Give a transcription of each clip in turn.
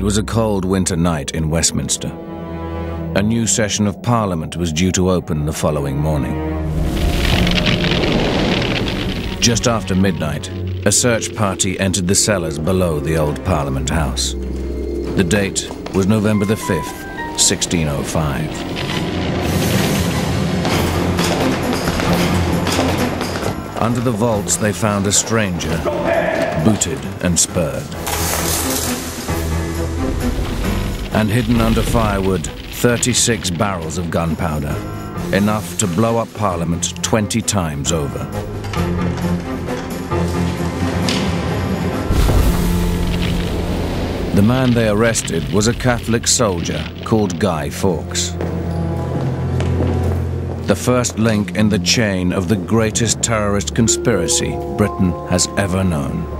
was a cold winter night in Westminster. A new session of Parliament was due to open the following morning. Just after midnight, a search party entered the cellars below the old Parliament House. The date was November the 5th, 1605. Under the vaults, they found a stranger, booted and spurred. And hidden under firewood, 36 barrels of gunpowder, enough to blow up Parliament 20 times over. The man they arrested was a Catholic soldier called Guy Fawkes. The first link in the chain of the greatest terrorist conspiracy Britain has ever known.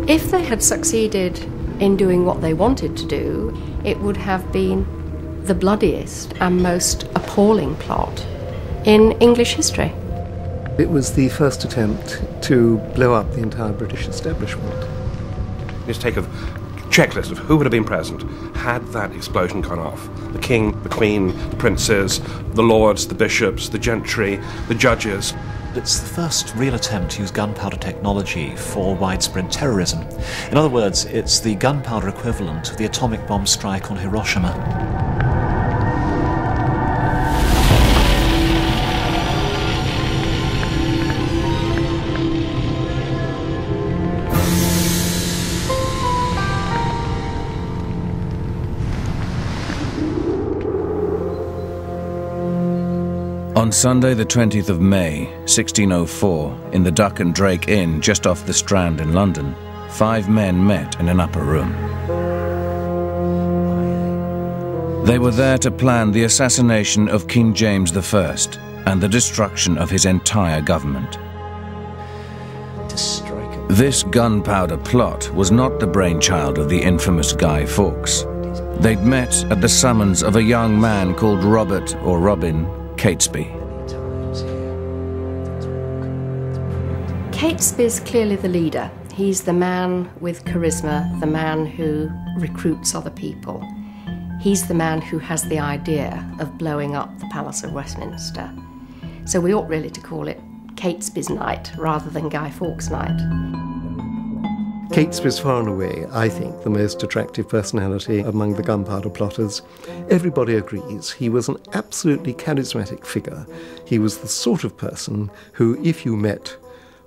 If they had succeeded in doing what they wanted to do, it would have been the bloodiest and most appalling plot in English history. It was the first attempt to blow up the entire British establishment. Just take a checklist of who would have been present had that explosion gone off. The king, the queen, the princes, the lords, the bishops, the gentry, the judges. It's the first real attempt to use gunpowder technology for widespread terrorism. In other words, it's the gunpowder equivalent of the atomic bomb strike on Hiroshima. On Sunday the 20th of May, 1604, in the Duck and Drake Inn just off the Strand in London, 5 men met in an upper room. They were there to plan the assassination of King James I and the destruction of his entire government. This gunpowder plot was not the brainchild of the infamous Guy Fawkes. They'd met at the summons of a young man called Robert, or Robin, Catesby. Catesby's clearly the leader. He's the man with charisma, the man who recruits other people. He's the man who has the idea of blowing up the Palace of Westminster. So we ought really to call it Catesby's night rather than Guy Fawkes' night. Catesby is far and away, I think, the most attractive personality among the gunpowder plotters. Everybody agrees he was an absolutely charismatic figure. He was the sort of person who, if you met,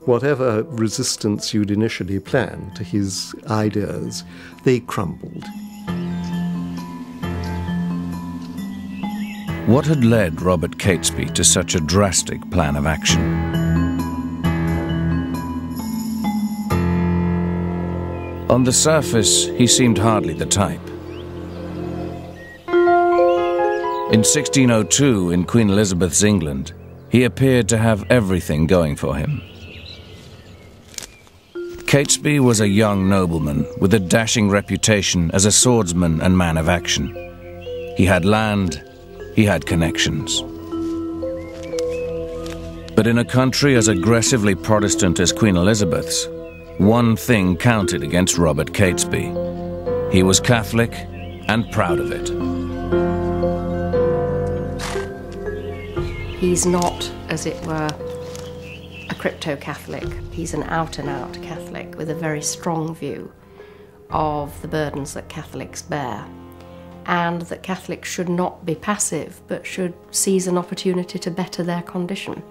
whatever resistance you'd initially planned to his ideas, they crumbled. What had led Robert Catesby to such a drastic plan of action? On the surface, he seemed hardly the type. In 1602, in Queen Elizabeth's England, he appeared to have everything going for him. Catesby was a young nobleman with a dashing reputation as a swordsman and man of action. He had land, he had connections. But in a country as aggressively Protestant as Queen Elizabeth's, one thing counted against Robert Catesby. He was Catholic and proud of it. He's not, as it were, a crypto-Catholic. He's an out-and-out Catholic with a very strong view of the burdens that Catholics bear, and that Catholics should not be passive, but should seize an opportunity to better their condition.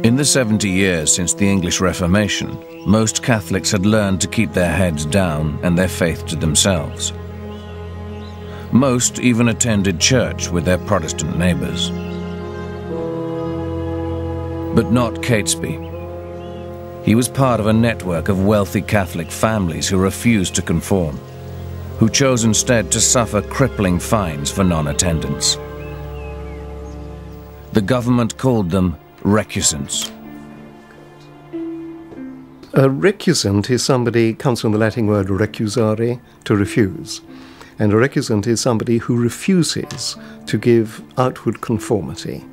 In the 70 years since the English Reformation, most Catholics had learned to keep their heads down and their faith to themselves. Most even attended church with their Protestant neighbors. But not Catesby. He was part of a network of wealthy Catholic families who refused to conform, who chose instead to suffer crippling fines for non-attendance. The government called them recusants. A recusant is somebody, comes from the Latin word recusare, to refuse. And a recusant is somebody who refuses to give outward conformity.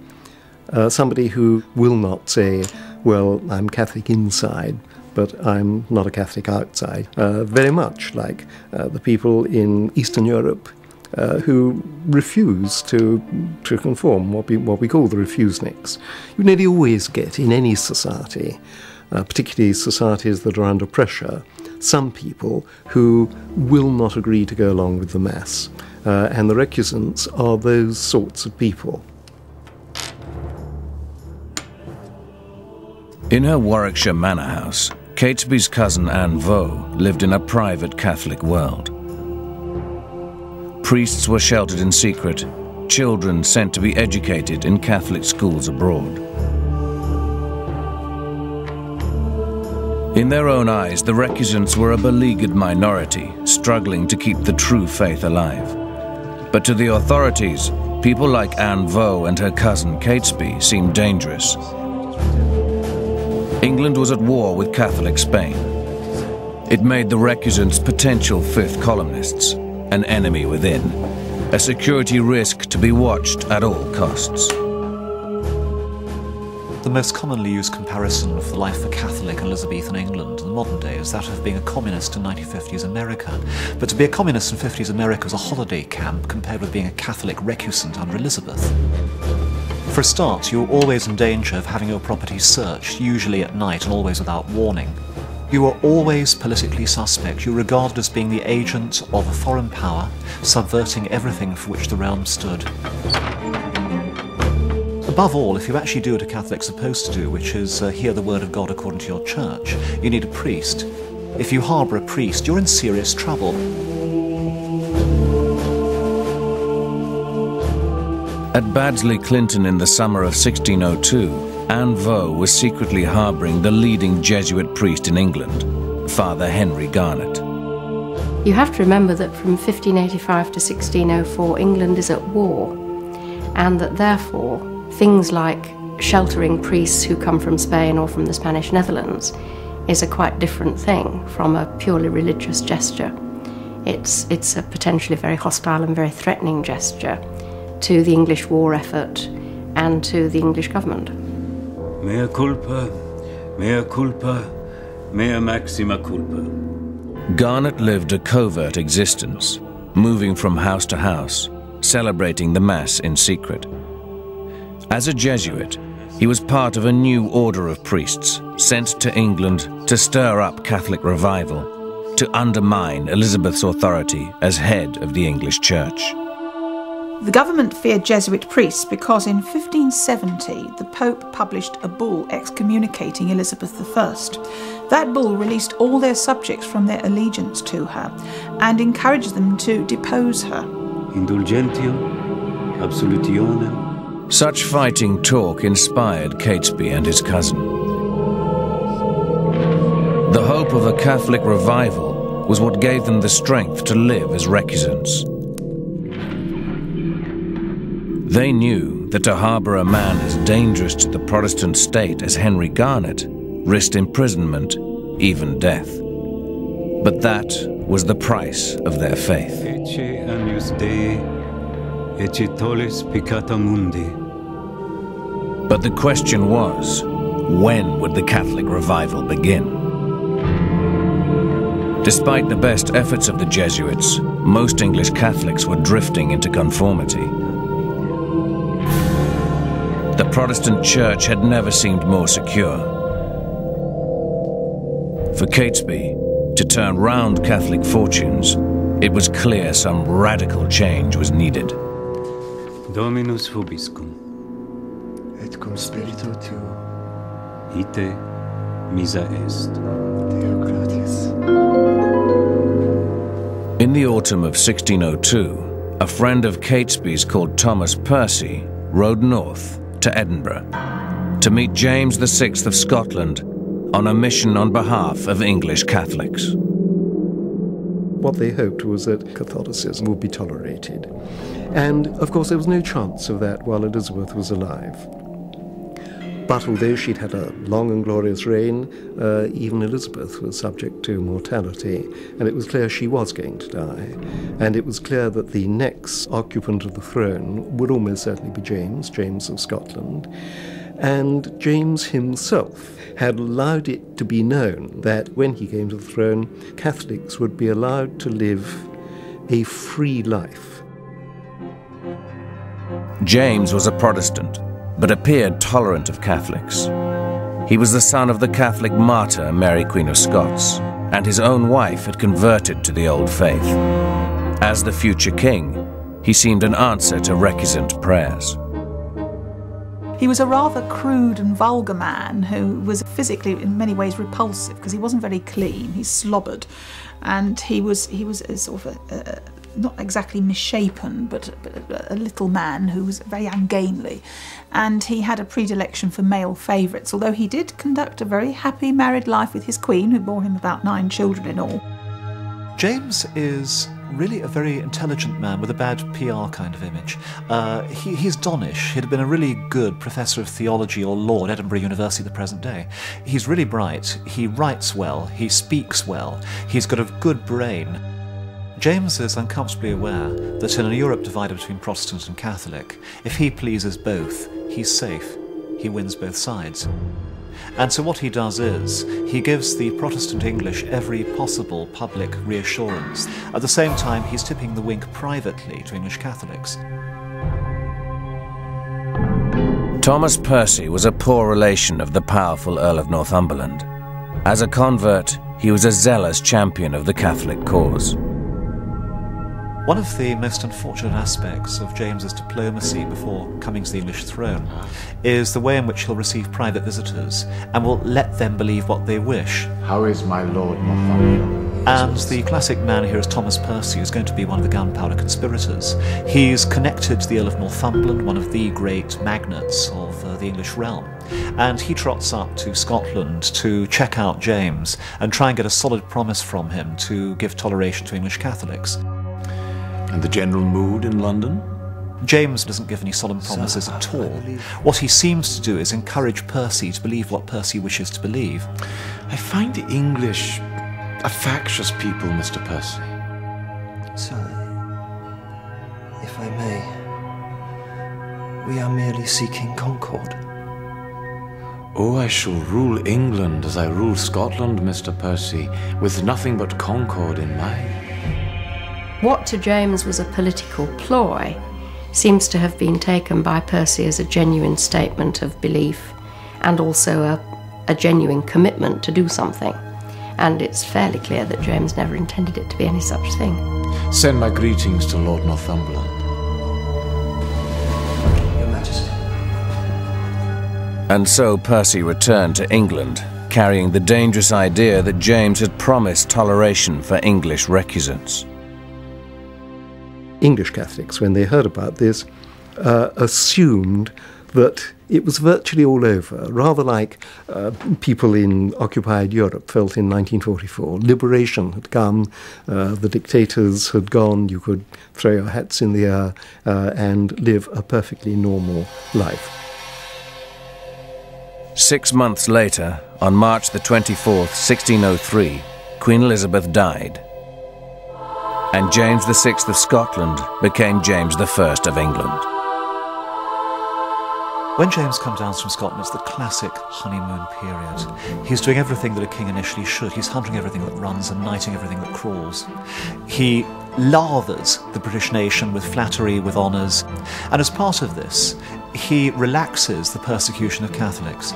Somebody who will not say, well, I'm Catholic inside, but I'm not a Catholic outside. Very much like the people in Eastern Europe who refuse to conform, what we call the refuseniks. You nearly always get in any society, particularly societies that are under pressure, some people who will not agree to go along with the mass. And the recusants are those sorts of people. In her Warwickshire manor house, Catesby's cousin Anne Vaux lived in a private Catholic world. Priests were sheltered in secret, children sent to be educated in Catholic schools abroad. In their own eyes, the recusants were a beleaguered minority, struggling to keep the true faith alive. But to the authorities, people like Anne Vaux and her cousin Catesby seemed dangerous. England was at war with Catholic Spain. It made the recusants potential fifth columnists, an enemy within, a security risk to be watched at all costs. The most commonly used comparison of the life of Catholic in Elizabethan England in the modern day is that of being a communist in 1950s America. But to be a communist in 50s America was a holiday camp compared with being a Catholic recusant under Elizabeth. For a start, you were always in danger of having your property searched, usually at night and always without warning. You were always politically suspect. You were regarded as being the agent of a foreign power, subverting everything for which the realm stood. Above all, if you actually do what a Catholic's supposed to do, which is hear the word of God according to your church, you need a priest. If you harbour a priest, you're in serious trouble. At Baddesley Clinton in the summer of 1602, Anne Vaux was secretly harbouring the leading Jesuit priest in England, Father Henry Garnet. You have to remember that from 1585 to 1604, England is at war, and that therefore things like sheltering priests who come from Spain or from the Spanish Netherlands is a quite different thing from a purely religious gesture. It's a potentially very hostile and very threatening gesture to the English war effort and to the English government. Mea culpa, mea maxima culpa. Garnet lived a covert existence, moving from house to house, celebrating the Mass in secret. As a Jesuit, he was part of a new order of priests sent to England to stir up Catholic revival, to undermine Elizabeth's authority as head of the English Church. The government feared Jesuit priests because in 1570 the Pope published a bull excommunicating Elizabeth I. That bull released all their subjects from their allegiance to her and encouraged them to depose her. Indulgentium, absolutionem. Such fighting talk inspired Catesby and his cousin. The hope of a Catholic revival was what gave them the strength to live as recusants. They knew that to harbour a man as dangerous to the Protestant state as Henry Garnet risked imprisonment, even death. But that was the price of their faith. Ecce agnus Dei, ecce tollis peccata mundi. But the question was, when would the Catholic revival begin? Despite the best efforts of the Jesuits, most English Catholics were drifting into conformity. The Protestant Church had never seemed more secure. For Catesby to turn round Catholic fortunes, it was clear some radical change was needed. Dominus vobiscum. Et cum spiritu tuo. Ite misa est. Deo gratias. In the autumn of 1602, a friend of Catesby's called Thomas Percy rode north to Edinburgh to meet James VI of Scotland on a mission on behalf of English Catholics. What they hoped was that Catholicism would be tolerated. And, of course, there was no chance of that while Elizabeth was alive. But although she'd had a long and glorious reign, even Elizabeth was subject to mortality, and it was clear she was going to die. And it was clear that the next occupant of the throne would almost certainly be James of Scotland. And James himself had allowed it to be known that when he came to the throne, Catholics would be allowed to live a free life. James was a Protestant, but appeared tolerant of Catholics. He was the son of the Catholic martyr Mary Queen of Scots, and his own wife had converted to the old faith. As the future king, he seemed an answer to recusant prayers. He was a rather crude and vulgar man who was physically in many ways repulsive because he wasn't very clean. He slobbered, and he was a sort of not exactly misshapen, but a little man who was very ungainly, and he had a predilection for male favourites, although he did conduct a very happy married life with his queen, who bore him about 9 children in all. James is really a very intelligent man with a bad PR kind of image. He's Donish. He'd been a really good professor of theology or law at Edinburgh University the present day. He's really bright. He writes well. He speaks well. He's got a good brain. James is uncomfortably aware that in a Europe divided between Protestant and Catholic, if he pleases both, he's safe. He wins both sides. And so what he does is, he gives the Protestant English every possible public reassurance. At the same time, he's tipping the wink privately to English Catholics. Thomas Percy was a poor relation of the powerful Earl of Northumberland. As a convert, he was a zealous champion of the Catholic cause. One of the most unfortunate aspects of James's diplomacy before coming to the English throne is the way in which he'll receive private visitors and will let them believe what they wish. How is my Lord Northumberland? And the classic man here is Thomas Percy, who's going to be one of the Gunpowder conspirators. He's connected to the Earl of Northumberland, one of the great magnates of the English realm. And he trots up to Scotland to check out James and try and get a solid promise from him to give toleration to English Catholics. And the general mood in London? James doesn't give any solemn promises at all. What he seems to do is encourage Percy to believe what Percy wishes to believe. I find the English a factious people, Mr. Percy. Sir, if I may, we are merely seeking concord. Oh, I shall rule England as I rule Scotland, Mr. Percy, with nothing but concord in mind. What to James was a political ploy seems to have been taken by Percy as a genuine statement of belief and also a genuine commitment to do something. And it's fairly clear that James never intended it to be any such thing. Send my greetings to Lord Northumberland. Your Majesty. And so Percy returned to England, carrying the dangerous idea that James had promised toleration for English recusants. English Catholics, when they heard about this, assumed that it was virtually all over, rather like people in occupied Europe felt in 1944. Liberation had come, the dictators had gone, you could throw your hats in the air and live a perfectly normal life. 6 months later, on March the 24th, 1603, Queen Elizabeth died. And James VI of Scotland became James I of England. When James comes down from Scotland, it's the classic honeymoon period. He's doing everything that a king initially should. He's hunting everything that runs and knighting everything that crawls. He lathers the British nation with flattery, with honours, and as part of this, he relaxes the persecution of Catholics.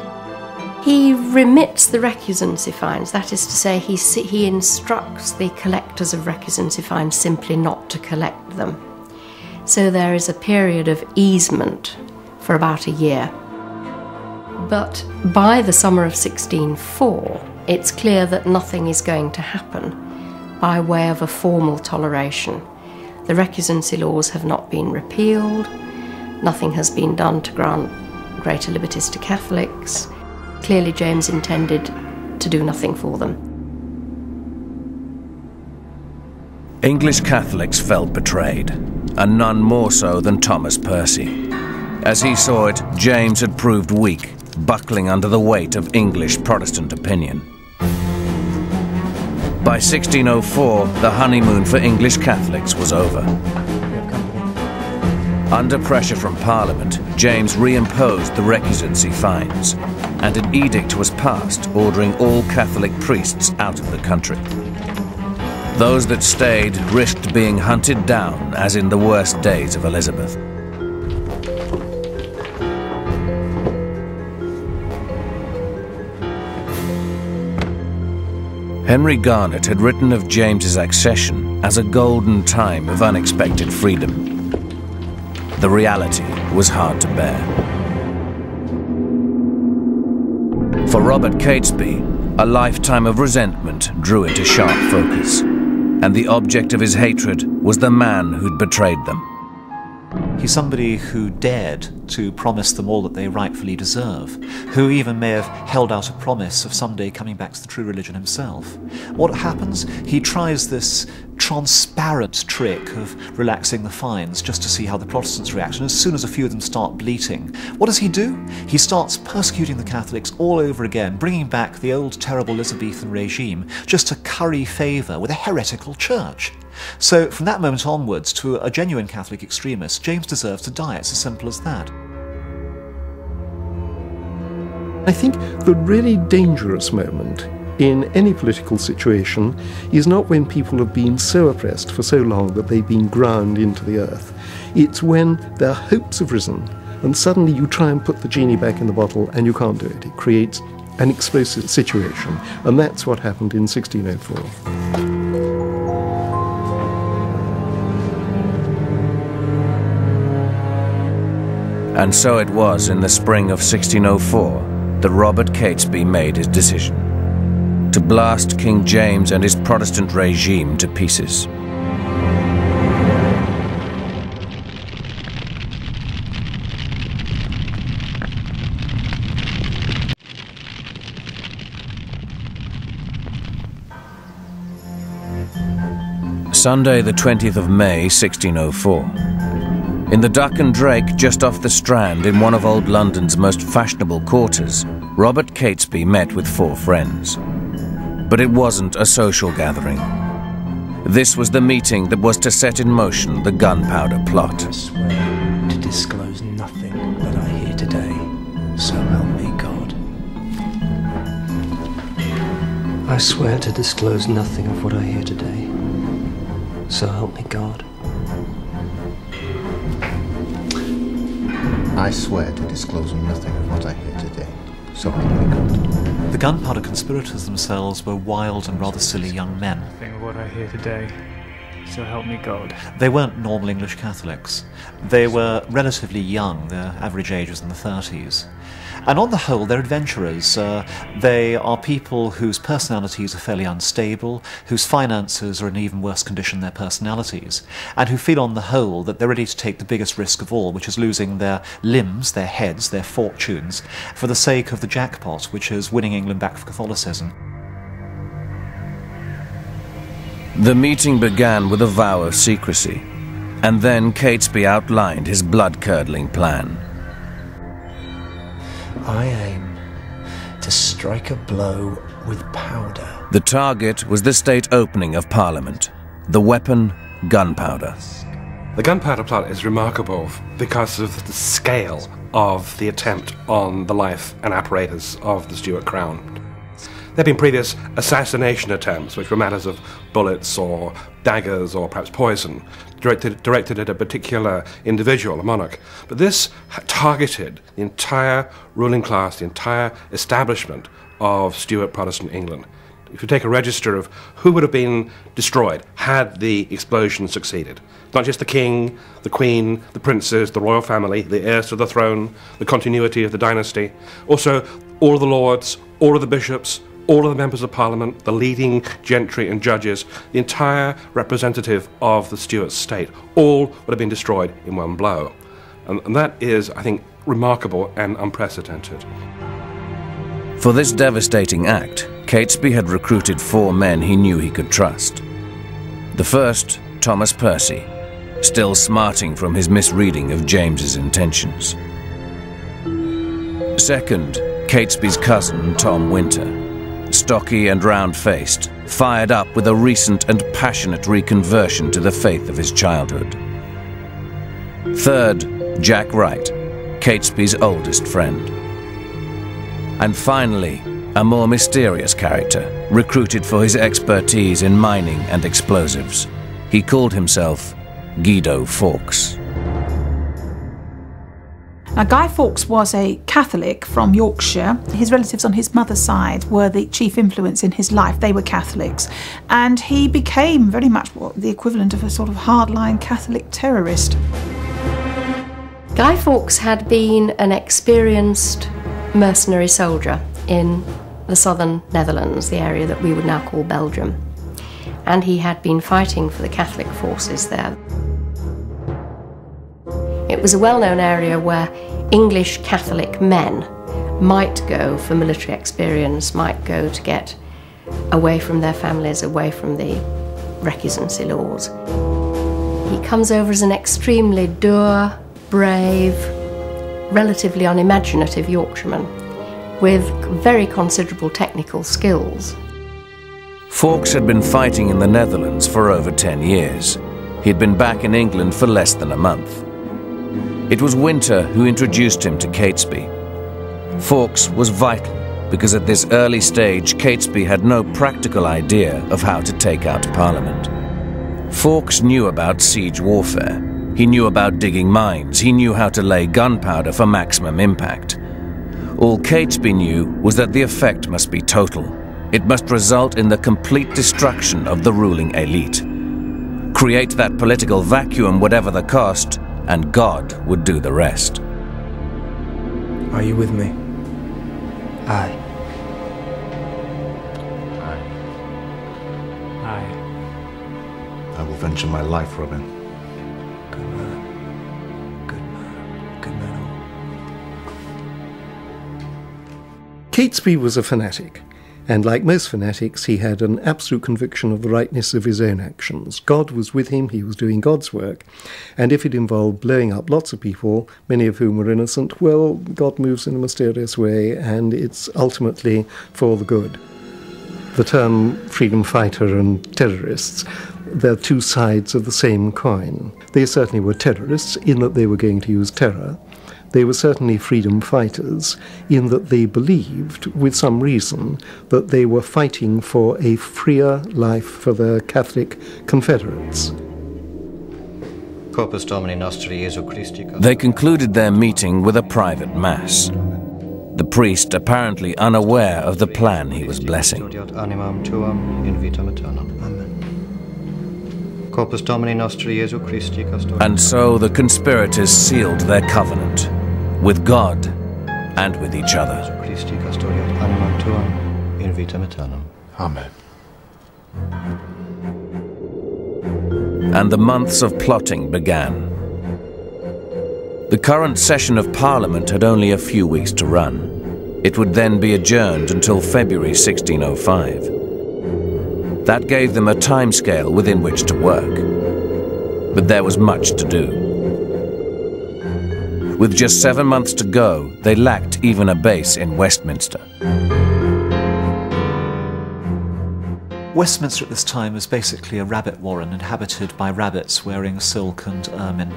He remits the recusants he finds, that is to say, he instructs the collectors of recusants he finds simply not to collect them. So there is a period of easement for about a year. But by the summer of 1604, it's clear that nothing is going to happen by way of a formal toleration. The recusancy laws have not been repealed, nothing has been done to grant greater liberties to Catholics. Clearly James intended to do nothing for them. English Catholics felt betrayed, and none more so than Thomas Percy. As he saw it, James had proved weak, buckling under the weight of English Protestant opinion. By 1604, the honeymoon for English Catholics was over. Under pressure from Parliament, James reimposed the recusancy fines, and an edict was passed ordering all Catholic priests out of the country. Those that stayed risked being hunted down, as in the worst days of Elizabeth. Henry Garnet had written of James's accession as a golden time of unexpected freedom. The reality was hard to bear. For Robert Catesby, a lifetime of resentment drew into sharp focus, and the object of his hatred was the man who'd betrayed them. He's somebody who dared to promise them all that they rightfully deserve, who even may have held out a promise of someday coming back to the true religion himself. What happens? He tries this transparent trick of relaxing the fines just to see how the Protestants react, and as soon as a few of them start bleating, what does he do? He starts persecuting the Catholics all over again, bringing back the old terrible Elizabethan regime just to curry favour with a heretical church. So from that moment onwards, to a genuine Catholic extremist, James deserves to die. It's as simple as that. I think the really dangerous moment in any political situation is not when people have been so oppressed for so long that they've been ground into the earth. It's when their hopes have risen and suddenly you try and put the genie back in the bottle and you can't do it. It creates an explosive situation, and that's what happened in 1604. And so it was in the spring of 1604 that Robert Catesby made his decision to blast King James and his Protestant regime to pieces. Sunday the 20th of May, 1604. In the Duck and Drake, just off the Strand, in one of old London's most fashionable quarters, Robert Catesby met with 4 friends. But it wasn't a social gathering. This was the meeting that was to set in motion the Gunpowder Plot. I swear to disclose nothing that I hear today, so help me God. I swear to disclose nothing of what I hear today, so help me God. I swear to disclose nothing of what I hear today, so help me God. The Gunpowder conspirators themselves were wild and rather silly young men. Nothing of what I hear today, so help me God. They weren't normal English Catholics. They were relatively young, their average age was in the 30s. And on the whole, they're adventurers. They are people whose personalities are fairly unstable, whose finances are in even worse condition than their personalities, and who feel on the whole that they're ready to take the biggest risk of all, which is losing their limbs, their heads, their fortunes, for the sake of the jackpot, which is winning England back for Catholicism. The meeting began with a vow of secrecy, and then Catesby outlined his blood-curdling plan. I aim to strike a blow with powder. The target was the state opening of Parliament. The weapon, gunpowder. The Gunpowder Plot is remarkable because of the scale of the attempt on the life and apparatus of the Stuart crown. There have been previous assassination attempts, which were matters of bullets or daggers or perhaps poison, directed at a particular individual, a monarch. But this targeted the entire ruling class, the entire establishment of Stuart Protestant England. If you take a register of who would have been destroyed had the explosion succeeded, not just the king, the queen, the princes, the royal family, the heirs to the throne, the continuity of the dynasty, also all of the lords, all of the bishops, all of the members of Parliament, the leading gentry and judges, the entire representative of the Stuart state, all would have been destroyed in one blow. And that is, I think, remarkable and unprecedented. For this devastating act, Catesby had recruited 4 men he knew he could trust. The first, Thomas Percy, still smarting from his misreading of James's intentions. Second, Catesby's cousin, Tom Winter, stocky and round-faced, fired up with a recent and passionate reconversion to the faith of his childhood. Third, Jack Wright, Catesby's oldest friend. And finally, a more mysterious character, recruited for his expertise in mining and explosives. He called himself Guido Fawkes. Now, Guy Fawkes was a Catholic from Yorkshire. His relatives on his mother's side were the chief influence in his life. They were Catholics. And he became very much what the equivalent of a sort of hardline Catholic terrorist. Guy Fawkes had been an experienced mercenary soldier in the southern Netherlands, the area that we would now call Belgium. And he had been fighting for the Catholic forces there. It was a well-known area where English Catholic men might go for military experience, might go to get away from their families, away from the recusancy laws. He comes over as an extremely dour, brave, relatively unimaginative Yorkshireman with very considerable technical skills. Fawkes had been fighting in the Netherlands for over 10 years. He'd been back in England for less than a month. It was Winter who introduced him to Catesby. Fawkes was vital because at this early stage Catesby had no practical idea of how to take out Parliament. Fawkes knew about siege warfare. He knew about digging mines. He knew how to lay gunpowder for maximum impact. All Catesby knew was that the effect must be total. It must result in the complete destruction of the ruling elite. Create that political vacuum whatever the cost, and God would do the rest. Are you with me? Aye. Aye. Aye. I will venture my life, Robin. Good man. Good man. Good man all. Catesby was a fanatic. And like most fanatics, he had an absolute conviction of the rightness of his own actions. God was with him, he was doing God's work, and if it involved blowing up lots of people, many of whom were innocent, well, God moves in a mysterious way, and it's ultimately for the good. The term freedom fighter and terrorists, they're two sides of the same coin. They certainly were terrorists in that they were going to use terror. They were certainly freedom fighters in that they believed, with some reason, that they were fighting for a freer life for their Catholic confederates. They concluded their meeting with a private mass. The priest apparently unaware of the plan he was blessing. And so the conspirators sealed their covenant, with God and with each other. Amen. And the months of plotting began. The current session of Parliament had only a few weeks to run. It would then be adjourned until February 1605. That gave them a timescale within which to work. But there was much to do. With just 7 months to go, they lacked even a base in Westminster. Westminster at this time is basically a rabbit warren inhabited by rabbits wearing silk and ermine.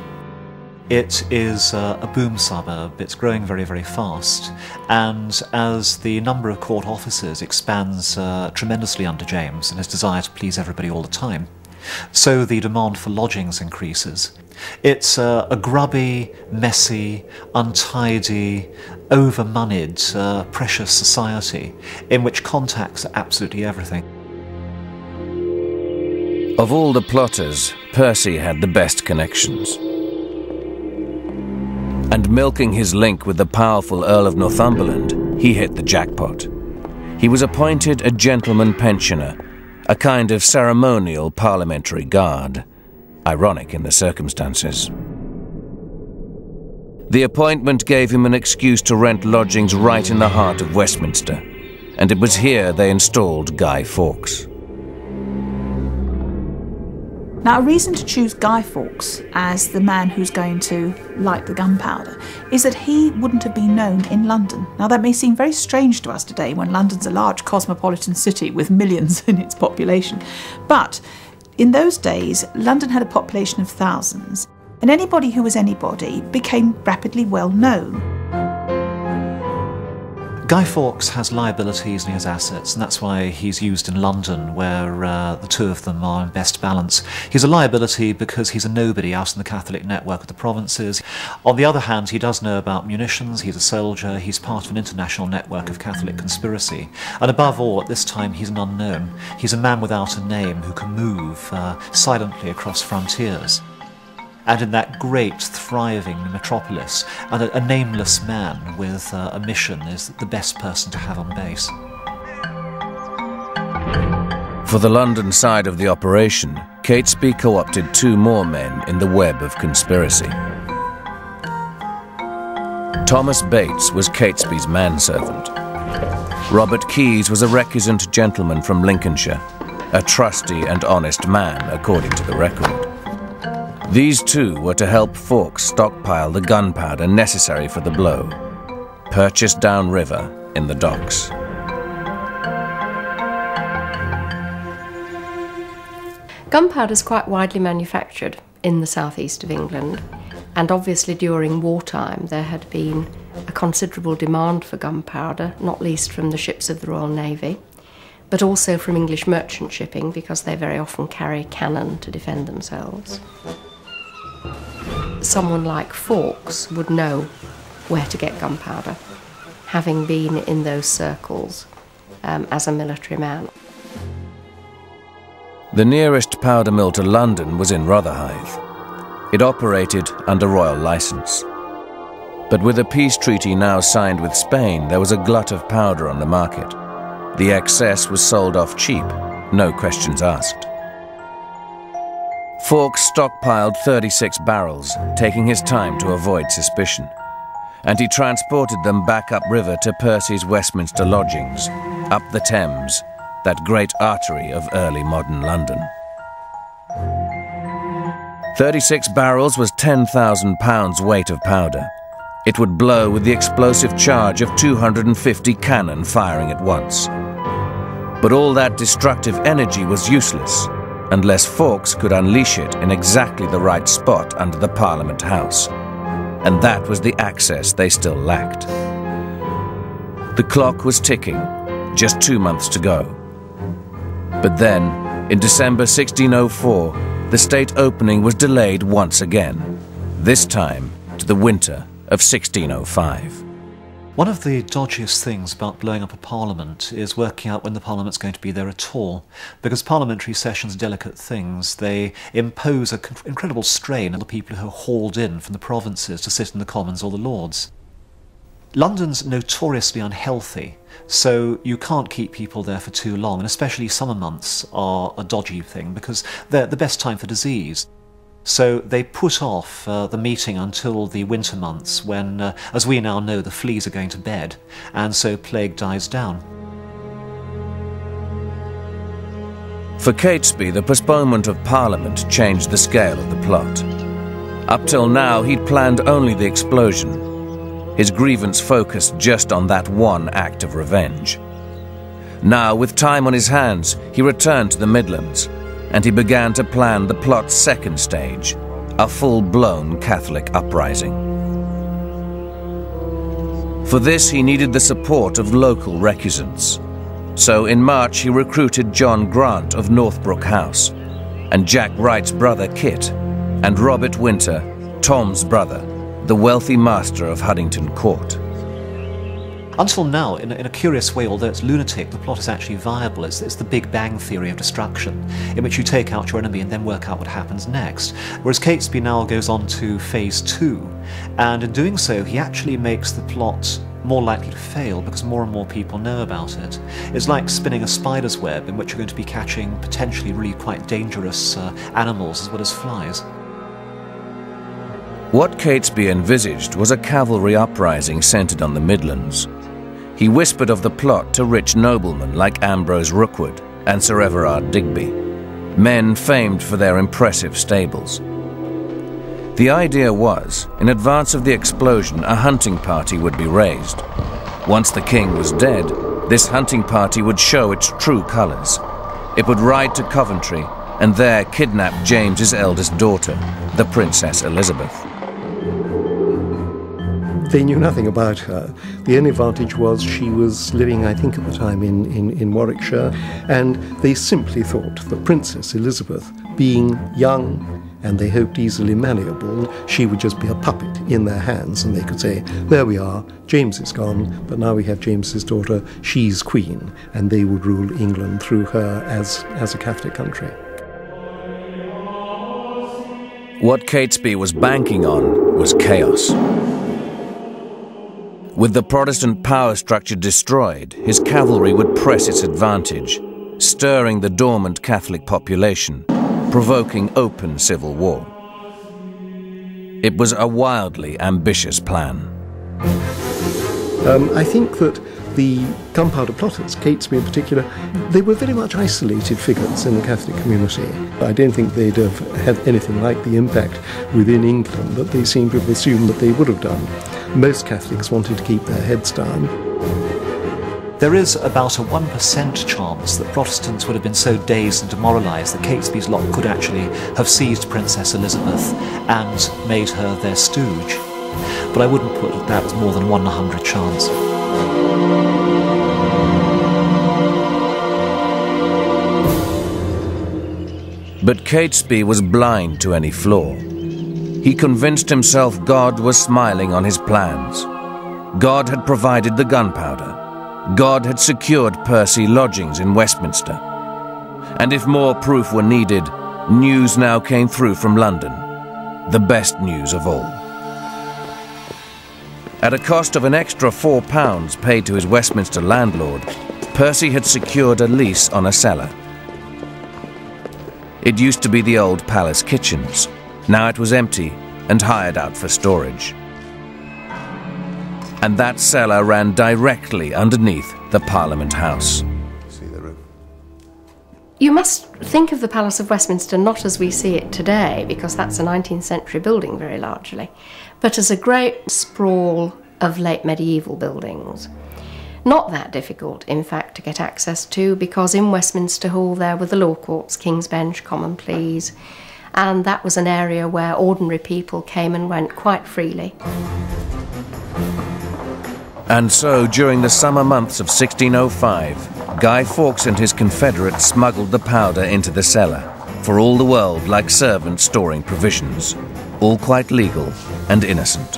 It is a boom suburb. It's growing very, very fast, and as the number of court officers expands tremendously under James and his desire to please everybody all the time, so the demand for lodgings increases. It's a grubby, messy, untidy, over-moneyed, precious society in which contacts are absolutely everything. Of all the plotters, Percy had the best connections. And milking his link with the powerful Earl of Northumberland, he hit the jackpot. He was appointed a gentleman pensioner, a kind of ceremonial parliamentary guard. Ironic in the circumstances. The appointment gave him an excuse to rent lodgings right in the heart of Westminster, and it was here they installed Guy Fawkes. Now, a reason to choose Guy Fawkes as the man who's going to light the gunpowder is that he wouldn't have been known in London. Now, that may seem very strange to us today when London's a large cosmopolitan city with millions in its population. But in those days, London had a population of thousands. and anybody who was anybody became rapidly well known. Guy Fawkes has liabilities and he has assets, and that's why he's used in London, where the two of them are in best balance. He's a liability because he's a nobody out in the Catholic network of the provinces. On the other hand, he does know about munitions, he's a soldier, he's part of an international network of Catholic conspiracy. And above all, at this time, he's an unknown. He's a man without a name who can move silently across frontiers. And in that great, thriving metropolis, and a nameless man with a mission is the best person to have on base. For the London side of the operation, Catesby co-opted 2 more men in the web of conspiracy. Thomas Bates was Catesby's manservant. Robert Keyes was a recusant gentleman from Lincolnshire, a trusty and honest man, according to the record. These 2 were to help Fawkes stockpile the gunpowder necessary for the blow, purchased downriver in the docks. Gunpowder is quite widely manufactured in the southeast of England, and obviously during wartime there had been a considerable demand for gunpowder, not least from the ships of the Royal Navy, but also from English merchant shipping, because they very often carry cannon to defend themselves. Someone like Fawkes would know where to get gunpowder, having been in those circles as a military man. The nearest powder mill to London was in Rotherhithe. It operated under royal licence. But with a peace treaty now signed with Spain, there was a glut of powder on the market. The excess was sold off cheap, no questions asked. Fawkes stockpiled 36 barrels, taking his time to avoid suspicion, and he transported them back upriver to Percy's Westminster lodgings, up the Thames, that great artery of early modern London. 36 barrels was 10,000 pounds weight of powder. It would blow with the explosive charge of 250 cannon firing at once. But all that destructive energy was useless unless Fawkes could unleash it in exactly the right spot under the Parliament House. And that was the access they still lacked. The clock was ticking, just 2 months to go. But then, in December 1604, the state opening was delayed once again, this time to the winter of 1605. One of the dodgiest things about blowing up a parliament is working out when the parliament's going to be there at all, because parliamentary sessions are delicate things. They impose an incredible strain on the people who are hauled in from the provinces to sit in the Commons or the Lords. London's notoriously unhealthy, so you can't keep people there for too long, and especially summer months are a dodgy thing because they're the best time for disease. So they put off the meeting until the winter months when, as we now know, the fleas are going to bed, and so plague dies down. For Catesby, the postponement of Parliament changed the scale of the plot. Up till now, he'd planned only the explosion. His grievance focused just on that one act of revenge. Now, with time on his hands, he returned to the Midlands, and he began to plan the plot's second stage, a full-blown Catholic uprising. For this, he needed the support of local recusants. So in March, he recruited John Grant of Northbrook House, and Jack Wright's brother Kit, and Robert Winter, Tom's brother, the wealthy master of Huntingdon Court. Until now, in a curious way, although it's lunatic, the plot is actually viable. It's the Big Bang theory of destruction, in which you take out your enemy and then work out what happens next. Whereas Catesby now goes on to phase 2, and in doing so, he actually makes the plot more likely to fail because more and more people know about it. It's like spinning a spider's web in which you're going to be catching potentially really quite dangerous animals as well as flies. What Catesby envisaged was a cavalry uprising centred on the Midlands. He whispered of the plot to rich noblemen like Ambrose Rookwood and Sir Everard Digby, men famed for their impressive stables. The idea was, in advance of the explosion, a hunting party would be raised. Once the king was dead, this hunting party would show its true colours. It would ride to Coventry and there kidnapped James's eldest daughter, the Princess Elizabeth. They knew nothing about her. The only advantage was she was living, I think at the time, in Warwickshire, and they simply thought that Princess Elizabeth, being young and they hoped easily malleable, she would just be a puppet in their hands, and they could say, there we are, James is gone, but now we have James's daughter, she's queen, and they would rule England through her as a Catholic country. What Catesby was banking on was chaos. With the Protestant power structure destroyed, his cavalry would press its advantage, stirring the dormant Catholic population, provoking open civil war. It was a wildly ambitious plan. I think that the Gunpowder Plotters, Catesby in particular, they were very much isolated figures in the Catholic community. I don't think they'd have had anything like the impact within England that they seem to have assumed that they would have done. Most Catholics wanted to keep their heads down. There is about a 1% chance that Protestants would have been so dazed and demoralised that Catesby's lot could actually have seized Princess Elizabeth and made her their stooge. But I wouldn't put that as more than 1 in 100 chance. But Catesby was blind to any flaw. He convinced himself God was smiling on his plans. God had provided the gunpowder. God had secured Percy lodgings in Westminster. And if more proof were needed, news now came through from London, the best news of all. At a cost of an extra £4 paid to his Westminster landlord, Percy had secured a lease on a cellar. It used to be the old palace kitchens. Now it was empty and hired out for storage. And that cellar ran directly underneath the Parliament House. See the roof? You must think of the Palace of Westminster not as we see it today, because that's a 19th century building very largely, but as a great sprawl of late medieval buildings. Not that difficult, in fact, to get access to, because in Westminster Hall there were the Law Courts, King's Bench, Common Pleas, and that was an area where ordinary people came and went quite freely. And so, during the summer months of 1605, Guy Fawkes and his confederates smuggled the powder into the cellar, for all the world like servants storing provisions, all quite legal and innocent.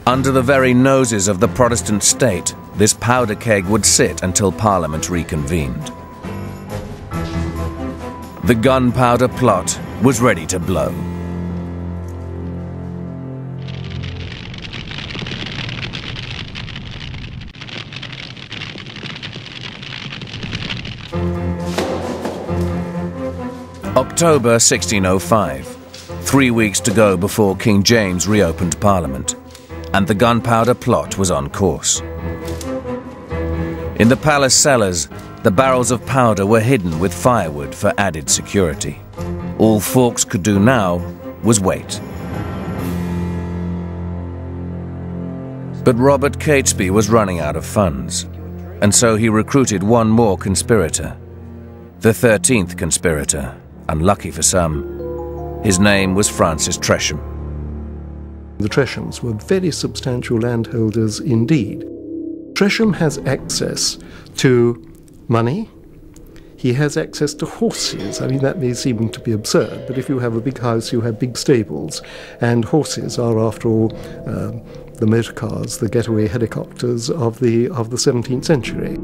Under the very noses of the Protestant state, this powder keg would sit until Parliament reconvened. The Gunpowder Plot was ready to blow. October 1605, 3 weeks to go before King James reopened Parliament, and the Gunpowder Plot was on course. In the palace cellars, the barrels of powder were hidden with firewood for added security. All Fawkes could do now was wait. But Robert Catesby was running out of funds, and so he recruited one more conspirator. The 13th conspirator, unlucky for some. His name was Francis Tresham. The Treshams were very substantial landholders indeed. Tresham has access to money. He has access to horses. I mean, that may seem to be absurd, but if you have a big house, you have big stables, and horses are, after all, the motor cars, the getaway helicopters of the 17th century.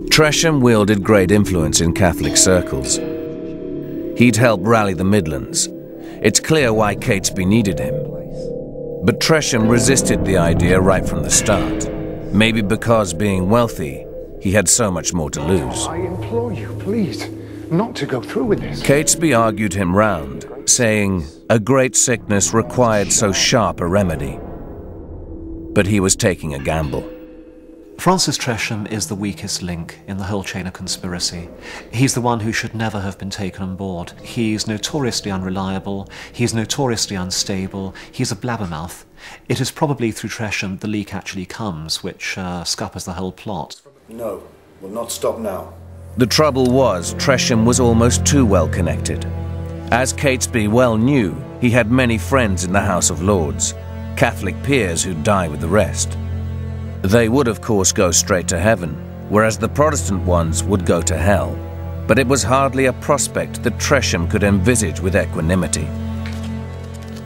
Tresham wielded great influence in Catholic circles. He'd helped rally the Midlands. It's clear why Catesby needed him. But Tresham resisted the idea right from the start. Maybe because, being wealthy, he had so much more to lose. I implore you, please, not to go through with this. Catesby argued him round, saying a great sickness required so sharp a remedy. But he was taking a gamble. Francis Tresham is the weakest link in the whole chain of conspiracy. He's the one who should never have been taken on board. He's notoriously unreliable, he's notoriously unstable, he's a blabbermouth. It is probably through Tresham the leak actually comes, which scuppers the whole plot. No, we'll not stop now. The trouble was, Tresham was almost too well connected. As Catesby well knew, he had many friends in the House of Lords, Catholic peers who'd die with the rest. They would, of course, go straight to heaven, whereas the Protestant ones would go to hell. But it was hardly a prospect that Tresham could envisage with equanimity.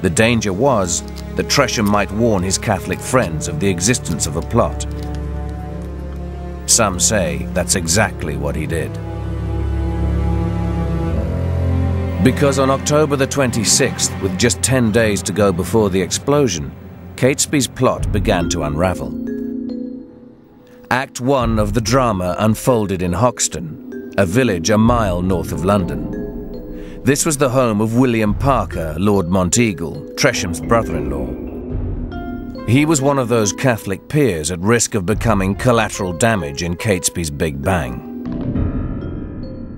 The danger was that Tresham might warn his Catholic friends of the existence of a plot. Some say that's exactly what he did. Because on October the 26th, with just 10 days to go before the explosion, Catesby's plot began to unravel. Act 1 of the drama unfolded in Hoxton, a village a mile north of London. This was the home of William Parker, Lord Monteagle, Tresham's brother-in-law. He was one of those Catholic peers at risk of becoming collateral damage in Catesby's Big Bang.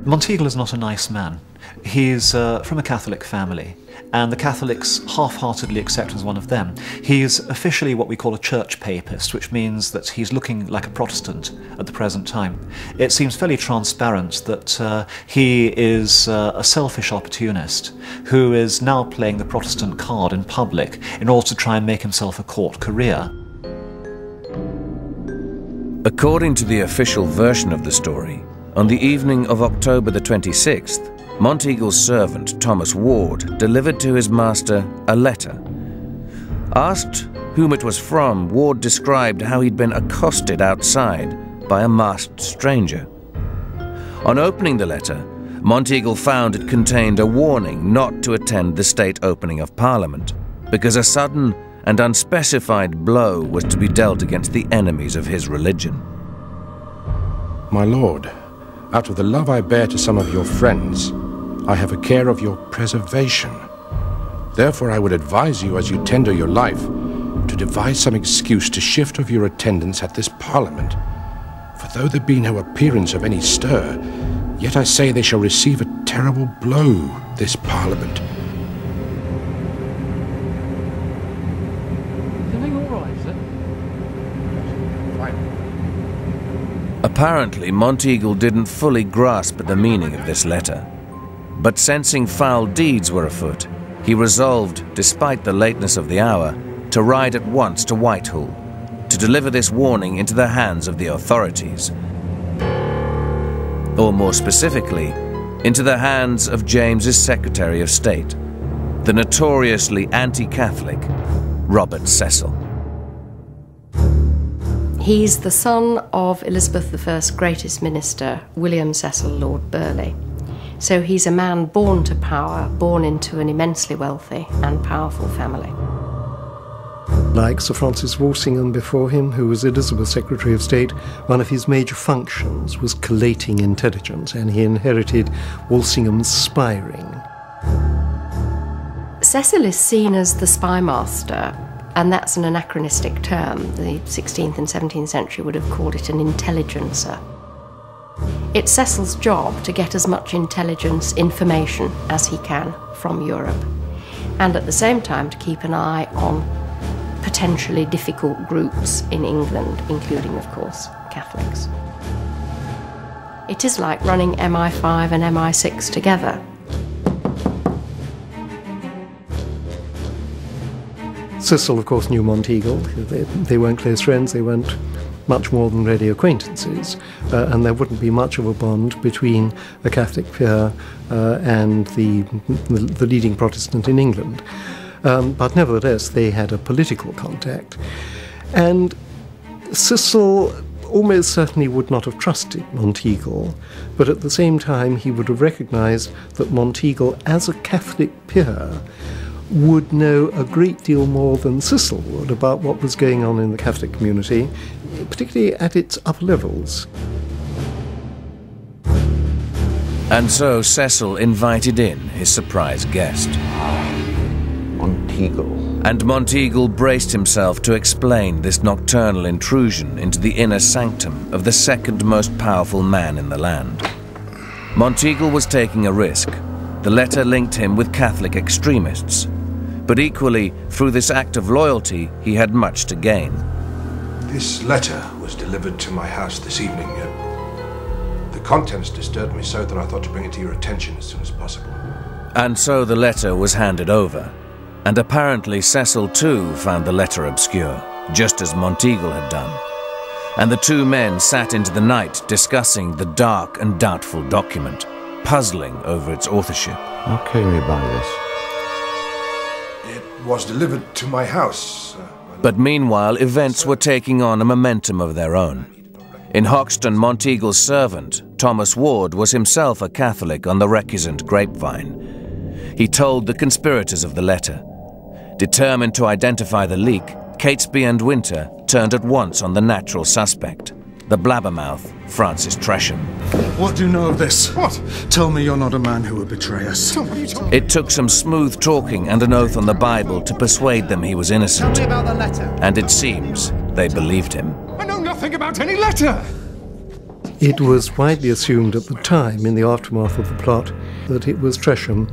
Monteagle is not a nice man. He's from a Catholic family, and the Catholics half-heartedly accept him as one of them. He's officially what we call a church papist, which means that he's looking like a Protestant at the present time. It seems fairly transparent that he is a selfish opportunist who is now playing the Protestant card in public in order to try and make himself a court career. According to the official version of the story, on the evening of October the 26th, Monteagle's servant, Thomas Ward, delivered to his master a letter. Asked whom it was from, Ward described how he'd been accosted outside by a masked stranger. On opening the letter, Monteagle found it contained a warning not to attend the state opening of Parliament, because a sudden and unspecified blow was to be dealt against the enemies of his religion. My lord, out of the love I bear to some of your friends, I have a care of your preservation. Therefore I would advise you, as you tender your life, to devise some excuse to shift of your attendance at this Parliament. For though there be no appearance of any stir, yet I say they shall receive a terrible blow, this Parliament. Doing all right, sir? Fine. Apparently, Monteagle didn't fully grasp the meaning of this letter. But sensing foul deeds were afoot, he resolved, despite the lateness of the hour, to ride at once to Whitehall, to deliver this warning into the hands of the authorities. Or more specifically, into the hands of James's Secretary of State, the notoriously anti-Catholic Robert Cecil. He's the son of Elizabeth I's greatest minister, William Cecil Lord Burleigh. So he's a man born to power, born into an immensely wealthy and powerful family. Like Sir Francis Walsingham before him, who was Elizabeth's Secretary of State, one of his major functions was collating intelligence, and he inherited Walsingham's spy ring. Cecil is seen as the spy master, and that's an anachronistic term. The 16th and 17th century would have called it an intelligencer. It's Cecil's job to get as much intelligence, information as he can from Europe, and at the same time to keep an eye on potentially difficult groups in England, including, of course, Catholics. It is like running MI5 and MI6 together. Cecil, of course, knew Monteagle. They weren't close friends, they weren't much more than ready acquaintances, and there wouldn't be much of a bond between a Catholic peer and the leading Protestant in England. But nevertheless, they had a political contact. And Cecil almost certainly would not have trusted Monteagle, but at the same time he would have recognised that Monteagle, as a Catholic peer, would know a great deal more than Cecil would about what was going on in the Catholic community, particularly at its upper levels. And so Cecil invited in his surprise guest. Monteagle. And Monteagle braced himself to explain this nocturnal intrusion into the inner sanctum of the second most powerful man in the land. Monteagle was taking a risk. The letter linked him with Catholic extremists. But equally, through this act of loyalty, he had much to gain. This letter was delivered to my house this evening. The contents disturbed me so that I thought to bring it to your attention as soon as possible. And so the letter was handed over. And apparently Cecil too found the letter obscure, just as Monteagle had done. And the two men sat into the night discussing the dark and doubtful document, puzzling over its authorship. How came you by this? It was delivered to my house. But meanwhile, events were taking on a momentum of their own. In Hoxton, Monteagle's servant, Thomas Ward, was himself a Catholic on the recusant grapevine. He told the conspirators of the letter. Determined to identify the leak, Catesby and Winter turned at once on the natural suspect, the blabbermouth, Francis Tresham. What do you know of this? What? Tell me you're not a man who would betray us. It took some smooth talking and an oath on the Bible to persuade them he was innocent. Tell me about the letter. And it seems they believed him. I know nothing about any letter! It was widely assumed at the time, in the aftermath of the plot, that it was Tresham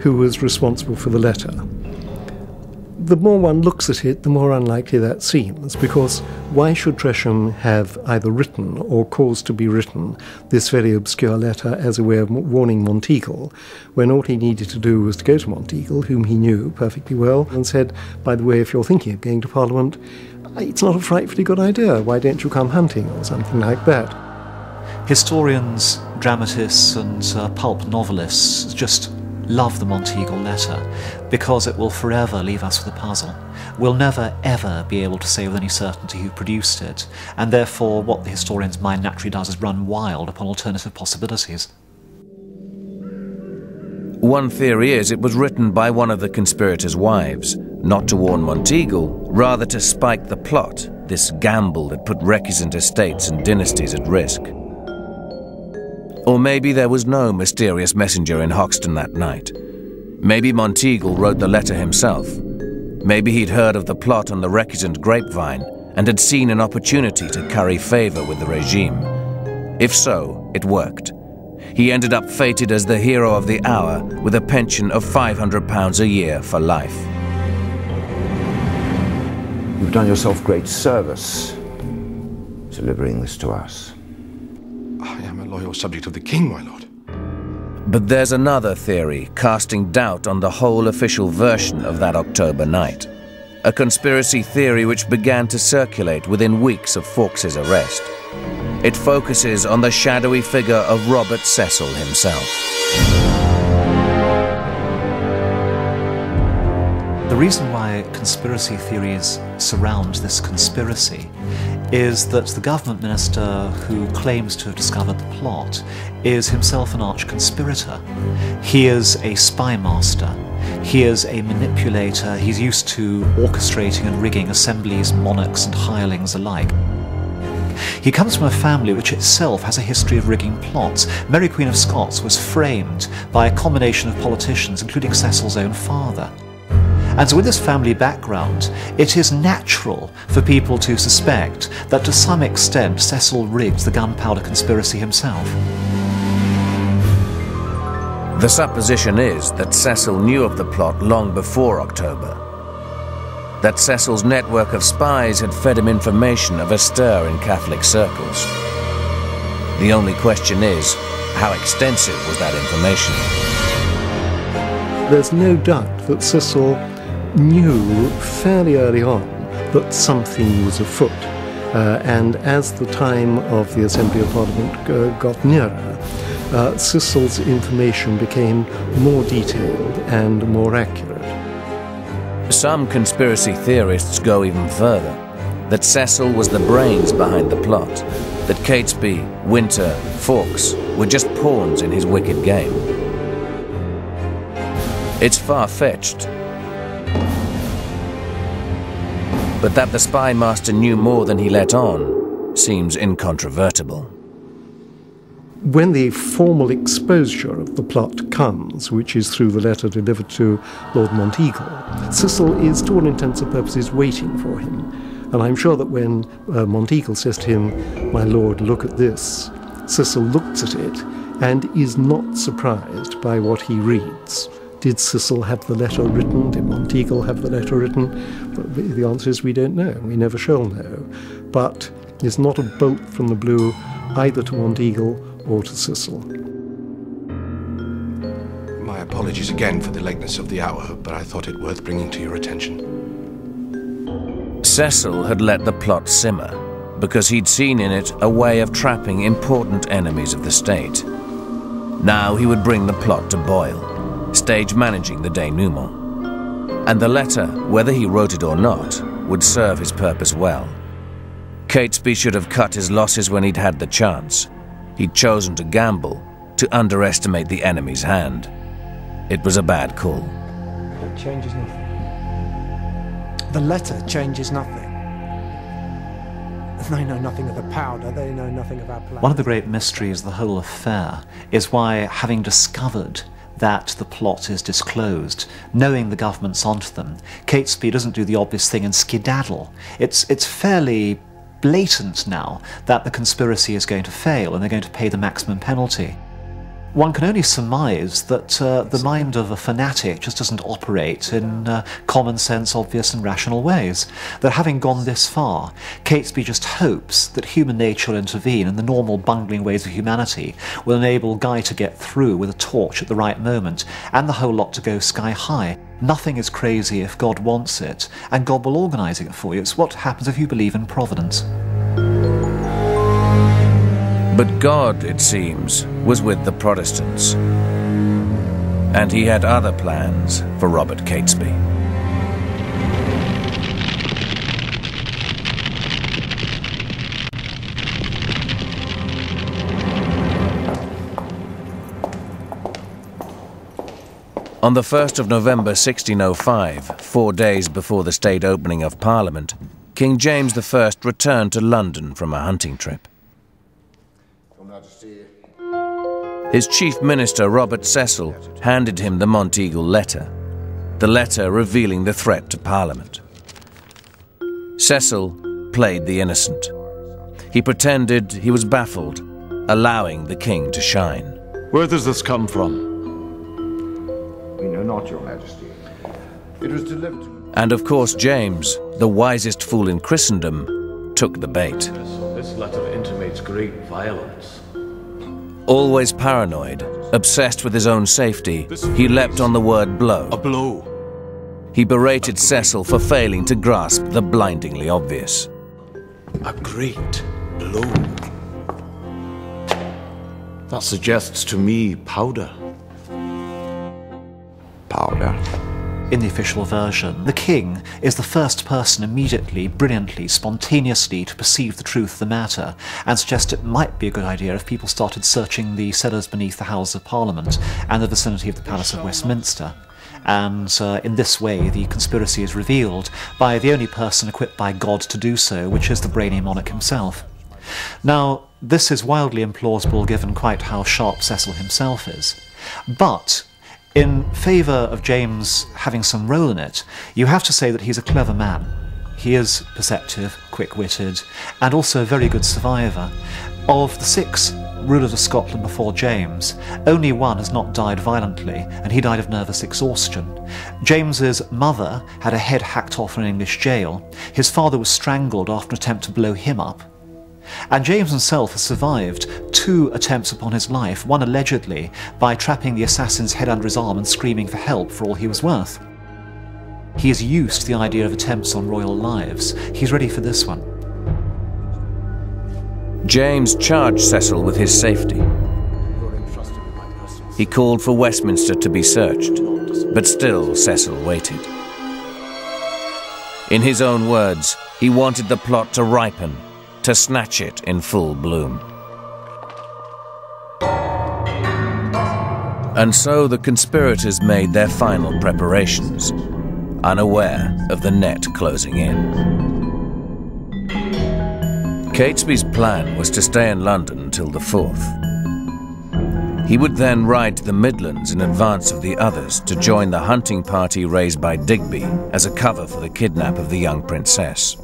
who was responsible for the letter. The more one looks at it, the more unlikely that seems, because why should Tresham have either written or caused to be written this very obscure letter as a way of warning Monteagle, when all he needed to do was to go to Monteagle, whom he knew perfectly well, and said, by the way, if you're thinking of going to Parliament, it's not a frightfully good idea, why don't you come hunting, or something like that. Historians, dramatists and pulp novelists just love the Monteagle letter because it will forever leave us with a puzzle. We'll never ever be able to say with any certainty who produced it, and therefore what the historian's mind naturally does is run wild upon alternative possibilities. One theory is it was written by one of the conspirators' wives, not to warn Monteagle, rather to spike the plot, this gamble that put recusant estates and dynasties at risk. Or maybe there was no mysterious messenger in Hoxton that night. Maybe Monteagle wrote the letter himself. Maybe he'd heard of the plot on the recusant grapevine and had seen an opportunity to curry favor with the regime. If so, it worked. He ended up fated as the hero of the hour with a pension of £500 a year for life. You've done yourself great service delivering this to us. I am a loyal subject of the king, my lord. But there's another theory casting doubt on the whole official version of that October night. A conspiracy theory which began to circulate within weeks of Fawkes's arrest. It focuses on the shadowy figure of Robert Cecil himself. The reason why conspiracy theories surround this conspiracy is that the government minister who claims to have discovered the plot is himself an arch-conspirator. He is a spy master. He is a manipulator. He's used to orchestrating and rigging assemblies, monarchs and hirelings alike. He comes from a family which itself has a history of rigging plots. Mary Queen of Scots was framed by a combination of politicians, including Cecil's own father. And so with this family background, it is natural for people to suspect that to some extent Cecil rigged the gunpowder conspiracy himself. The supposition is that Cecil knew of the plot long before October. That Cecil's network of spies had fed him information of a stir in Catholic circles. The only question is, how extensive was that information? There's no doubt that Cecil knew fairly early on that something was afoot, and as the time of the Assembly of Parliament got nearer, Cecil's information became more detailed and more accurate. Some conspiracy theorists go even further, that Cecil was the brains behind the plot, that Catesby, Winter, Fawkes were just pawns in his wicked game. It's far-fetched, but that the spy master knew more than he let on seems incontrovertible. When the formal exposure of the plot comes, which is through the letter delivered to Lord Monteagle, Cecil is, to all intents and purposes, waiting for him. And I'm sure that when Monteagle says to him, "My lord, look at this," Cecil looks at it and is not surprised by what he reads. Did Cecil have the letter written? Did Monteagle have the letter written? The answer is we don't know. We never shall know. But it's not a bolt from the blue either to Monteagle or to Cecil. My apologies again for the lateness of the hour, but I thought it worth bringing to your attention. Cecil had let the plot simmer because he'd seen in it a way of trapping important enemies of the state. Now he would bring the plot to boil, stage managing the denouement. And the letter, whether he wrote it or not, would serve his purpose well. Catesby should have cut his losses when he'd had the chance. He'd chosen to gamble, to underestimate the enemy's hand. It was a bad call. It changes nothing. The letter changes nothing. They know nothing of the powder, they know nothing of our plan. One of the great mysteries of the whole affair is why, having discovered that the plot is disclosed, knowing the government's onto them, Catesby doesn't do the obvious thing and skedaddle. It's fairly blatant now that the conspiracy is going to fail and they're going to pay the maximum penalty. One can only surmise that the mind of a fanatic just doesn't operate in common sense, obvious and rational ways. That having gone this far, Catesby just hopes that human nature will intervene and the normal bungling ways of humanity will enable Guy to get through with a torch at the right moment and the whole lot to go sky high. Nothing is crazy if God wants it, and God will organise it for you. It's what happens if you believe in providence. But God, it seems, was with the Protestants. And he had other plans for Robert Catesby. On the 1st of November 1605, 4 days before the state opening of Parliament, King James I returned to London from a hunting trip. His chief minister, Robert Cecil, handed him the Monteagle letter, the letter revealing the threat to Parliament. Cecil played the innocent. He pretended he was baffled, allowing the king to shine. Where does this come from? We know not, Your Majesty. It was delivered to... And of course James, the wisest fool in Christendom, took the bait. This letter intimates great violence. Always paranoid, obsessed with his own safety, he leapt on the word blow. A blow. He berated Cecil for failing to grasp the blindingly obvious. A great blow. That suggests to me powder. Powder. In the official version, the king is the first person immediately, brilliantly, spontaneously to perceive the truth of the matter and suggest it might be a good idea if people started searching the cellars beneath the Houses of Parliament and the vicinity of the Palace of Westminster. And in this way the conspiracy is revealed by the only person equipped by God to do so, which is the brainy monarch himself. Now, this is wildly implausible given quite how sharp Cecil himself is. But in favour of James having some role in it, you have to say that he's a clever man. He is perceptive, quick-witted, and also a very good survivor. Of the 6 rulers of Scotland before James, only one has not died violently, and he died of nervous exhaustion. James's mother had a head hacked off in an English jail. His father was strangled after an attempt to blow him up. And James himself has survived 2 attempts upon his life, one allegedly by trapping the assassin's head under his arm and screaming for help for all he was worth. He is used to the idea of attempts on royal lives. He's ready for this one. James charged Cecil with his safety. He called for Westminster to be searched, but still Cecil waited. In his own words, he wanted the plot to ripen, to snatch it in full bloom. And so the conspirators made their final preparations, unaware of the net closing in. Catesby's plan was to stay in London until the 4th. He would then ride to the Midlands in advance of the others to join the hunting party raised by Digby as a cover for the kidnap of the young princess.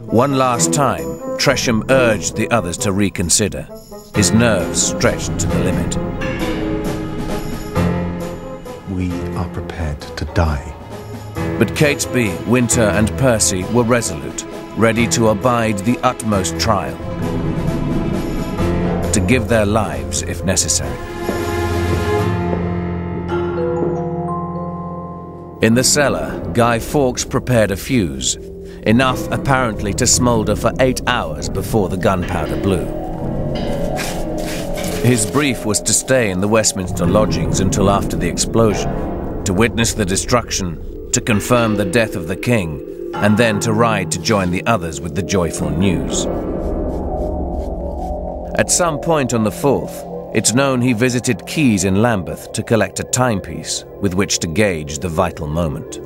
One last time, Tresham urged the others to reconsider, his nerves stretched to the limit. We are prepared to die. But Catesby, Winter and Percy were resolute, ready to abide the utmost trial, to give their lives if necessary. In the cellar, Guy Fawkes prepared a fuse, enough apparently to smoulder for 8 hours before the gunpowder blew. His brief was to stay in the Westminster lodgings until after the explosion, to witness the destruction, to confirm the death of the king, and then to ride to join the others with the joyful news. At some point on the 4th, it's known he visited Keys in Lambeth to collect a timepiece with which to gauge the vital moment.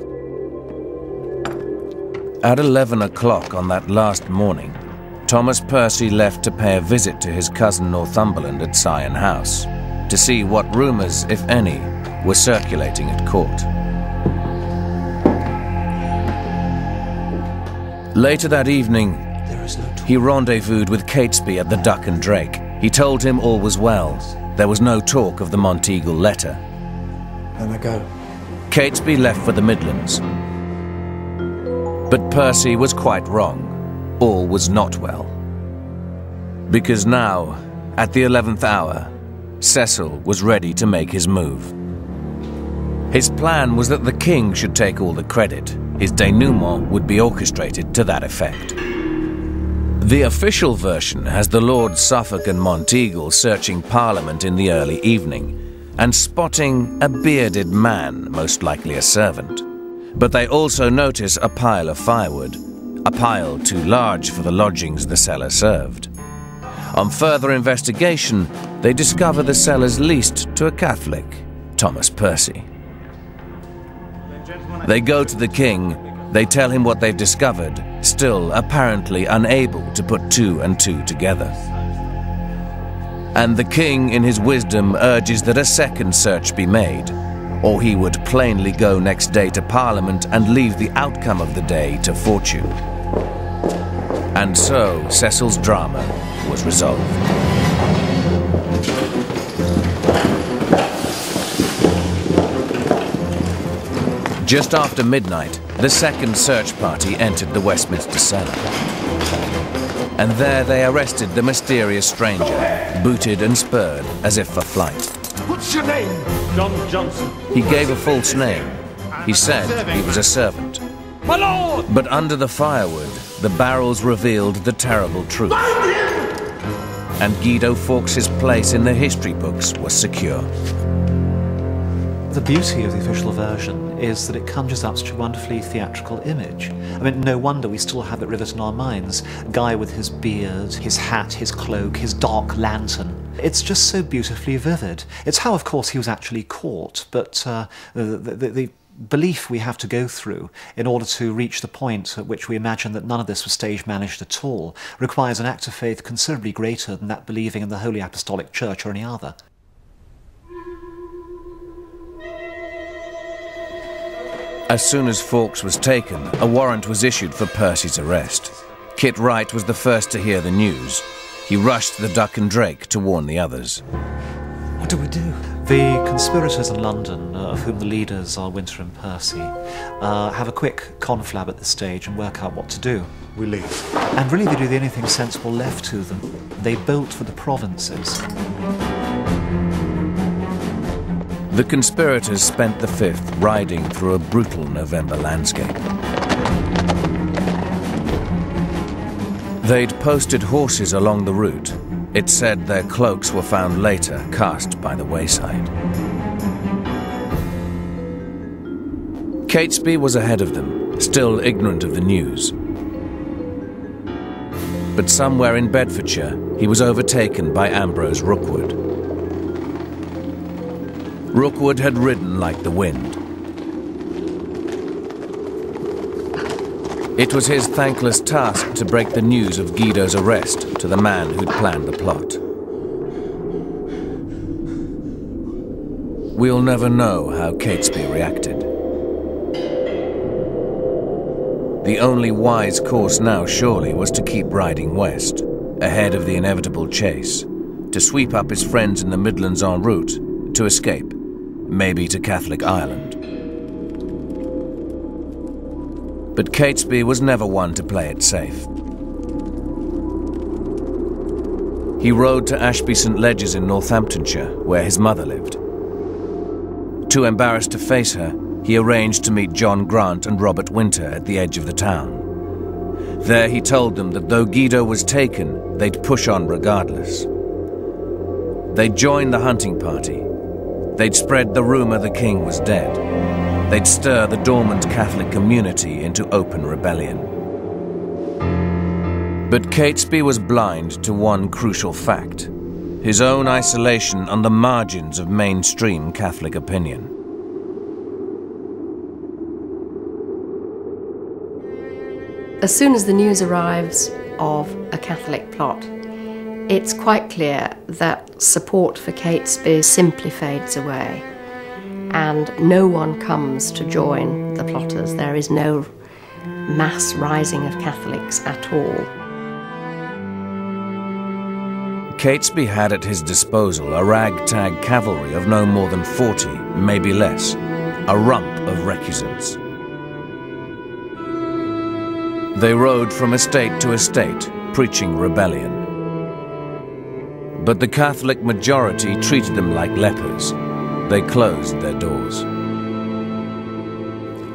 At 11 o'clock on that last morning, Thomas Percy left to pay a visit to his cousin Northumberland at Sion House, to see what rumours, if any, were circulating at court. Later that evening, he rendezvoused with Catesby at the Duck and Drake. He told him all was well. There was no talk of the Monteagle letter. Then I go. Catesby left for the Midlands. But Percy was quite wrong. All was not well. Because now, at the 11th hour, Cecil was ready to make his move. His plan was that the king should take all the credit. His denouement would be orchestrated to that effect. The official version has the Lords Suffolk and Monteagle searching Parliament in the early evening and spotting a bearded man, most likely a servant. But they also notice a pile of firewood, a pile too large for the lodgings the cellar served. On further investigation, they discover the cellar's leased to a Catholic, Thomas Percy. They go to the king. They tell him what they've discovered, still apparently unable to put 2 and 2 together. And the king, in his wisdom, urges that a second search be made, or he would plainly go next day to Parliament and leave the outcome of the day to fortune. And so Cecil's drama was resolved. Just after midnight, the second search party entered the Westminster cellar. And there they arrested the mysterious stranger, booted and spurred as if for flight. What's your name? John Johnson. He gave a false name. He said he was a servant. My lord! But under the firewood, the barrels revealed the terrible truth. Find him! And Guido Fawkes' place in the history books was secure. The beauty of the official version is that it conjures up such a wonderfully theatrical image. I mean, no wonder we still have it riveted in our minds. Guy with his beard, his hat, his cloak, his dark lantern. It's just so beautifully vivid. It's how, of course, he was actually caught, but the belief we have to go through in order to reach the point at which we imagine that none of this was stage managed at all requires an act of faith considerably greater than that believing in the Holy Apostolic Church or any other. As soon as Fawkes was taken, a warrant was issued for Percy's arrest. Kit Wright was the first to hear the news. He rushed the Duck and Drake to warn the others. What do we do? The conspirators in London, of whom the leaders are Winter and Percy, have a quick conflab at this stage and work out what to do. We leave. And really they do the only thing sensible left to them. They bolt for the provinces. The conspirators spent the 5th riding through a brutal November landscape. They'd posted horses along the route. It said their cloaks were found later, cast by the wayside. Catesby was ahead of them, still ignorant of the news. But somewhere in Bedfordshire, he was overtaken by Ambrose Rookwood. Rookwood had ridden like the wind. It was his thankless task to break the news of Guido's arrest to the man who'd planned the plot. We'll never know how Catesby reacted. The only wise course now, surely, was to keep riding west, ahead of the inevitable chase, to sweep up his friends in the Midlands en route, to escape. Maybe to Catholic Ireland. But Catesby was never one to play it safe. He rode to Ashby St Ledges in Northamptonshire, where his mother lived. Too embarrassed to face her, he arranged to meet John Grant and Robert Winter at the edge of the town. There he told them that though Guido was taken, they'd push on regardless. They'd join the hunting party. They'd spread the rumour the king was dead. They'd stir the dormant Catholic community into open rebellion. But Catesby was blind to one crucial fact: his own isolation on the margins of mainstream Catholic opinion. As soon as the news arrives of a Catholic plot, it's quite clear that support for Catesby simply fades away, and no one comes to join the plotters. There is no mass rising of Catholics at all. Catesby had at his disposal a ragtag cavalry of no more than 40, maybe less, a rump of recusants. They rode from estate to estate, preaching rebellion. But the Catholic majority treated them like lepers. They closed their doors.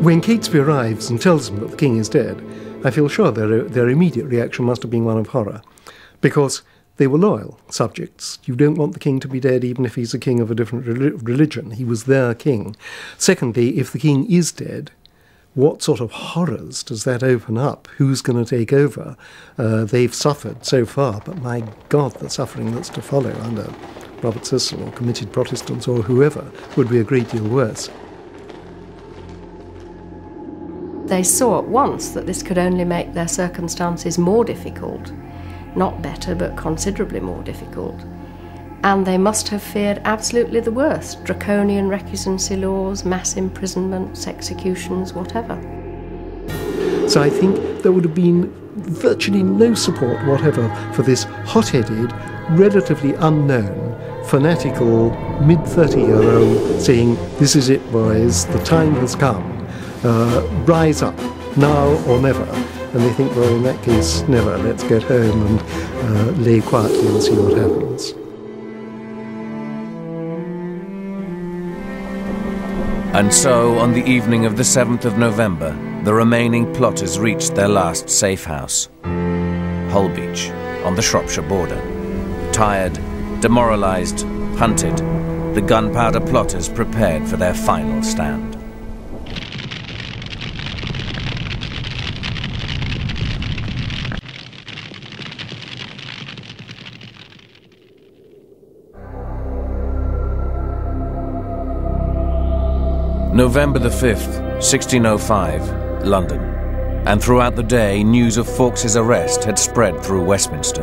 When Catesby arrives and tells them that the king is dead, I feel sure their immediate reaction must have been one of horror, because they were loyal subjects. You don't want the king to be dead even if he's a king of a different religion. He was their king. Secondly, if the king is dead, what sort of horrors does that open up? Who's going to take over? They've suffered so far, but my God, the suffering that's to follow under Robert Cecil or committed Protestants or whoever would be a great deal worse. They saw at once that this could only make their circumstances more difficult. Not better, but considerably more difficult. And they must have feared absolutely the worst: draconian recusancy laws, mass imprisonments, executions, whatever. So I think there would have been virtually no support whatever for this hot-headed, relatively unknown, fanatical, mid-30-year-old saying, "This is it, boys, the time has come, rise up, now or never." And they think, well, in that case, never. Let's get home and lay quietly and see what happens. And so, on the evening of the 7th of November, the remaining plotters reached their last safe house, Holbeach, on the Shropshire border. Tired, demoralised, hunted, the Gunpowder plotters prepared for their final stand. November the 5th, 1605, London. And throughout the day, news of Fawkes's arrest had spread through Westminster.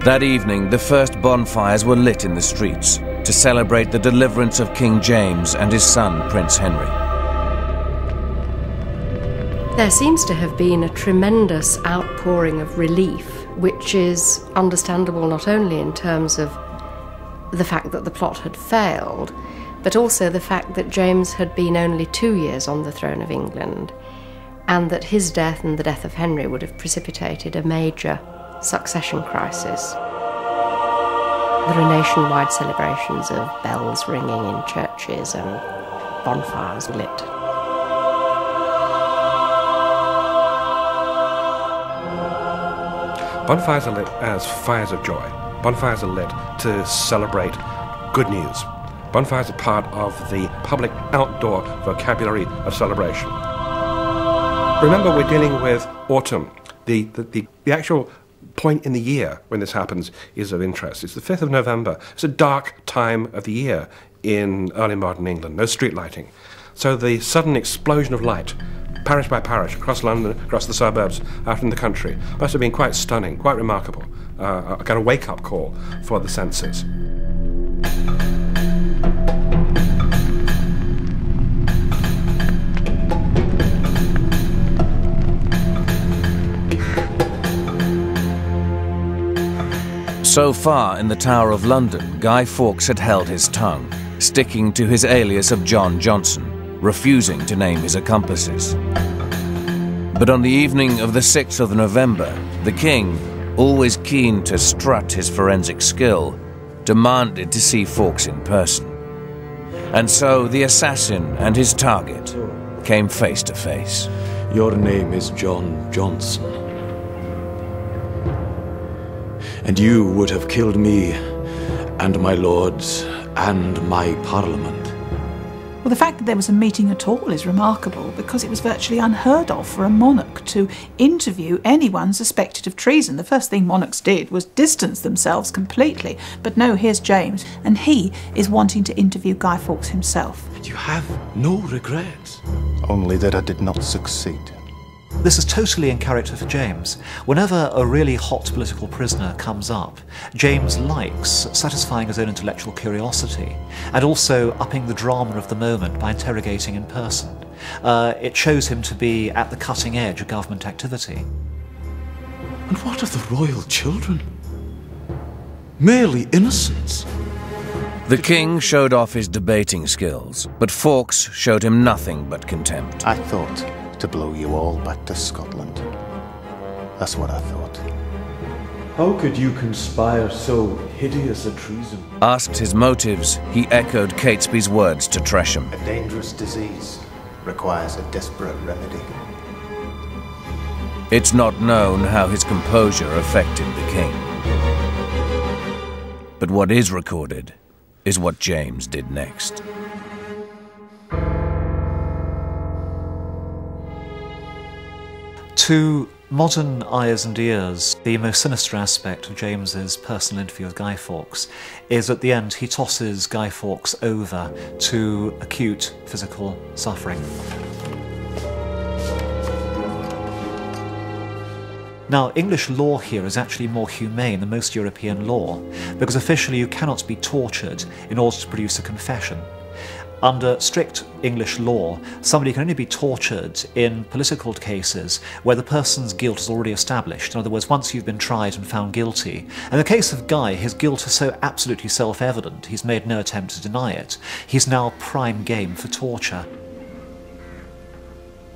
That evening, the first bonfires were lit in the streets to celebrate the deliverance of King James and his son, Prince Henry. There seems to have been a tremendous outpouring of relief, which is understandable not only in terms of the fact that the plot had failed, but also the fact that James had been only 2 years on the throne of England, and that his death and the death of Henry would have precipitated a major succession crisis. There are nationwide celebrations of bells ringing in churches and bonfires lit. Bonfires are lit as fires of joy. Bonfires are lit to celebrate good news. Bonfires are part of the public outdoor vocabulary of celebration. Remember, we're dealing with autumn. The actual point in the year when this happens is of interest. It's the 5th of November. It's a dark time of the year in early modern England. No street lighting. So the sudden explosion of light, parish by parish, across London, across the suburbs, out in the country, must have been quite stunning, quite remarkable. A kind of wake-up call for the senses. So far in the Tower of London, Guy Fawkes had held his tongue, sticking to his alias of John Johnson, refusing to name his accomplices. But on the evening of the 6th of November, the king, always keen to strut his forensic skill, demanded to see Fawkes in person. And so the assassin and his target came face to face. Your name is John Johnson. And you would have killed me, and my lords, and my parliament. Well, the fact that there was a meeting at all is remarkable because it was virtually unheard of for a monarch to interview anyone suspected of treason. The first thing monarchs did was distance themselves completely. But no, here's James, and he is wanting to interview Guy Fawkes himself. You have no regrets? Only that I did not succeed. This is totally in character for James. Whenever a really hot political prisoner comes up, James likes satisfying his own intellectual curiosity and also upping the drama of the moment by interrogating in person. It shows him to be at the cutting edge of government activity. And what of the royal children? Merely innocents. The king showed off his debating skills, but Fawkes showed him nothing but contempt. I thought to blow you all back to Scotland. That's what I thought. How could you conspire so hideous a treason? Asked his motives, he echoed Catesby's words to Tresham. A dangerous disease requires a desperate remedy. It's not known how his composure affected the king. But what is recorded is what James did next. To modern eyes and ears, the most sinister aspect of James's personal interview with Guy Fawkes is at the end he tosses Guy Fawkes over to acute physical suffering. Now, English law here is actually more humane than most European law, because officially you cannot be tortured in order to produce a confession. Under strict English law, somebody can only be tortured in political cases where the person's guilt is already established. In other words, once you've been tried and found guilty. In the case of Guy, his guilt is so absolutely self-evident, he's made no attempt to deny it. He's now prime game for torture.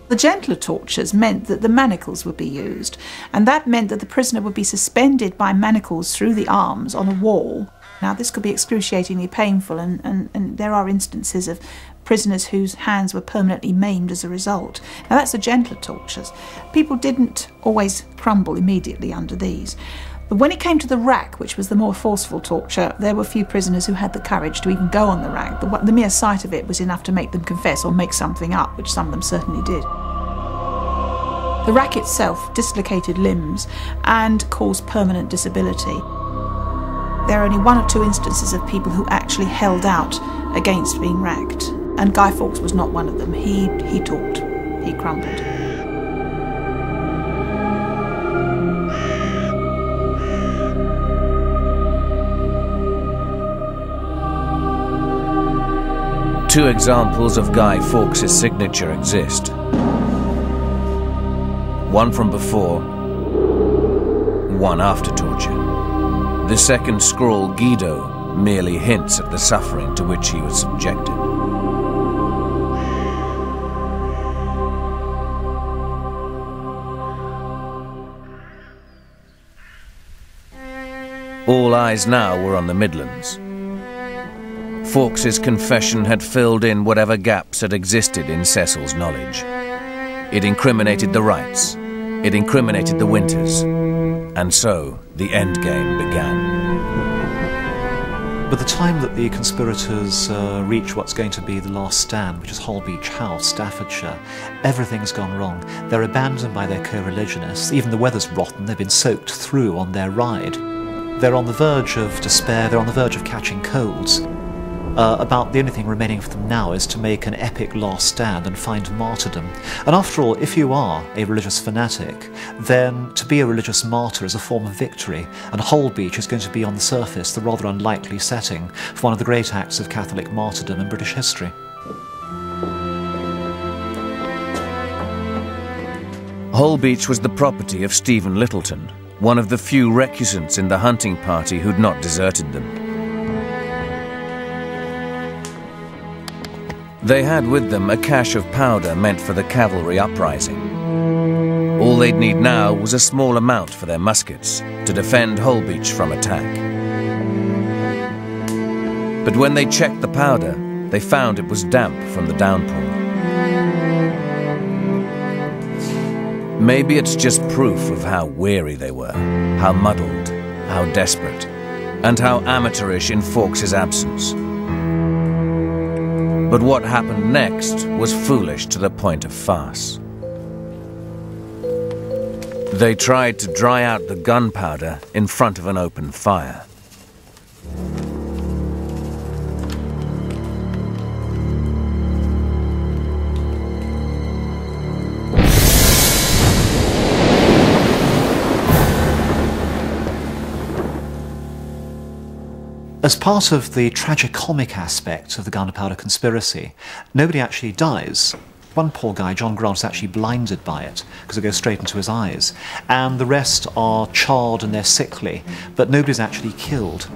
The gentler tortures meant that the manacles would be used, and that meant that the prisoner would be suspended by manacles through the arms on a wall. Now, this could be excruciatingly painful, and there are instances of prisoners whose hands were permanently maimed as a result. Now, that's the gentler tortures. People didn't always crumble immediately under these. But when it came to the rack, which was the more forceful torture, there were few prisoners who had the courage to even go on the rack. The mere sight of it was enough to make them confess or make something up, which some of them certainly did. The rack itself dislocated limbs and caused permanent disability. There are only one or two instances of people who actually held out against being racked, and Guy Fawkes was not one of them. He talked, he crumbled. Two examples of Guy Fawkes' signature exist. One from before, one after torture. The second scrawl, Guido, merely hints at the suffering to which he was subjected. All eyes now were on the Midlands. Fawkes' confession had filled in whatever gaps had existed in Cecil's knowledge. It incriminated the Wrights, it incriminated the Winters, and so the endgame began. By the time that the conspirators reach what's going to be the last stand, which is Holbeach House, Staffordshire, everything's gone wrong. They're abandoned by their co-religionists. Even the weather's rotten. They've been soaked through on their ride. They're on the verge of despair. They're on the verge of catching colds. About the only thing remaining for them now is to make an epic last stand and find martyrdom. And after all, if you are a religious fanatic, then to be a religious martyr is a form of victory, and Holbeach is going to be on the surface the rather unlikely setting for one of the great acts of Catholic martyrdom in British history. Holbeach was the property of Stephen Littleton, one of the few recusants in the hunting party who'd not deserted them. They had with them a cache of powder meant for the cavalry uprising. All they'd need now was a small amount for their muskets to defend Holbeach from attack. But when they checked the powder, they found it was damp from the downpour. Maybe it's just proof of how weary they were, how muddled, how desperate, and how amateurish in Fawkes's absence. But what happened next was foolish to the point of farce. They tried to dry out the gunpowder in front of an open fire. As part of the tragicomic aspect of the gunpowder conspiracy, nobody actually dies. One poor guy, John Grant, is actually blinded by it because it goes straight into his eyes. And the rest are charred and they're sickly, but nobody's actually killed.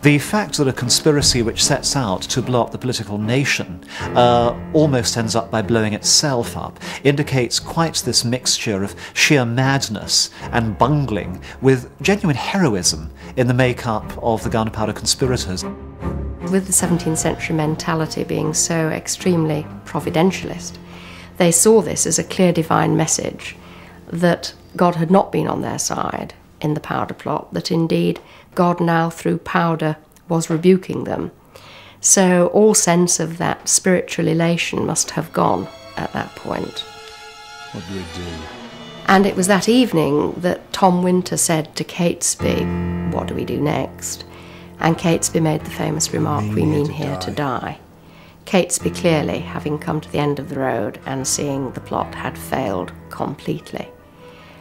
The fact that a conspiracy which sets out to blow up the political nation almost ends up by blowing itself up indicates quite this mixture of sheer madness and bungling with genuine heroism in the makeup of the gunpowder conspirators. With the 17th century mentality being so extremely providentialist, they saw this as a clear divine message that God had not been on their side in the powder plot, that indeed God now through powder was rebuking them. So all sense of that spiritual elation must have gone at that point. What do we do? And it was that evening that Tom Winter said to Catesby, "What do we do next?" And Catesby made the famous remark, "We mean here to die." Catesby clearly having come to the end of the road and seeing the plot had failed completely,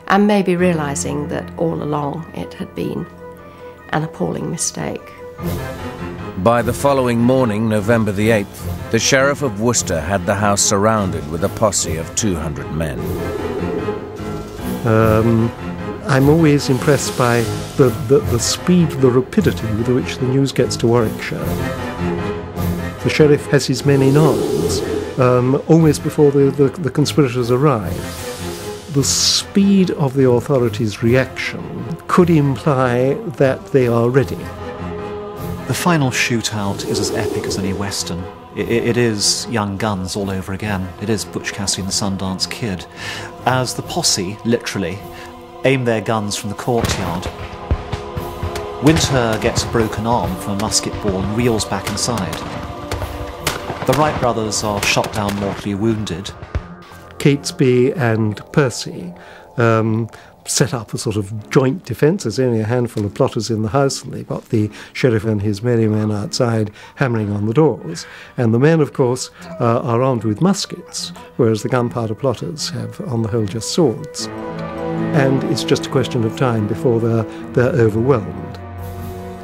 and maybe realising that all along it had been an appalling mistake. By the following morning, November the 8th, the Sheriff of Worcester had the house surrounded with a posse of 200 men. I'm always impressed by the speed, the rapidity with which the news gets to Warwickshire. The sheriff has his men in arms almost before the conspirators arrive. The speed of the authorities' reaction could imply that they are ready. The final shootout is as epic as any Western. It is Young Guns all over again. It is Butch Cassidy and the Sundance Kid. As the posse, literally, aim their guns from the courtyard, Winter gets a broken arm from a musket ball and reels back inside. The Wright brothers are shot down mortally wounded. Catesby and Percy set up a sort of joint defence. There's only a handful of plotters in the house, and they've got the sheriff and his merry men outside hammering on the doors. And the men, of course, are armed with muskets, whereas the gunpowder plotters have, on the whole, just swords. And it's just a question of time before they're overwhelmed.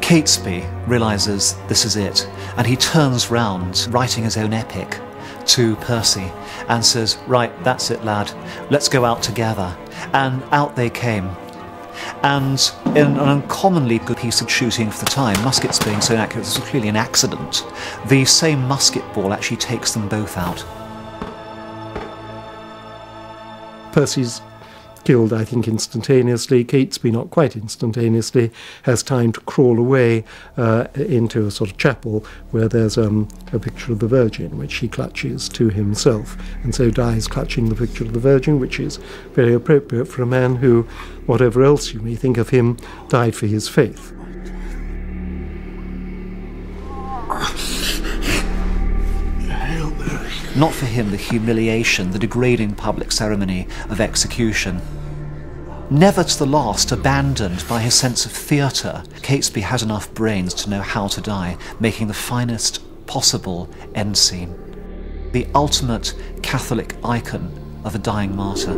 Catesby realises this is it, and he turns round, writing his own epic, to Percy and says, "Right, that's it, lad, let's go out together." And out they came. And in an uncommonly good piece of shooting for the time, muskets being so inaccurate, this was clearly an accident, the same musket ball actually takes them both out. Percy's killed, I think, instantaneously. Catesby, not quite instantaneously, has time to crawl away into a sort of chapel where there's a picture of the Virgin, which he clutches to himself, and so dies clutching the picture of the Virgin, which is very appropriate for a man who, whatever else you may think of him, died for his faith. Not for him the humiliation, the degrading public ceremony of execution. Never to the last abandoned by his sense of theatre, Catesby had enough brains to know how to die, making the finest possible end scene. The ultimate Catholic icon of a dying martyr.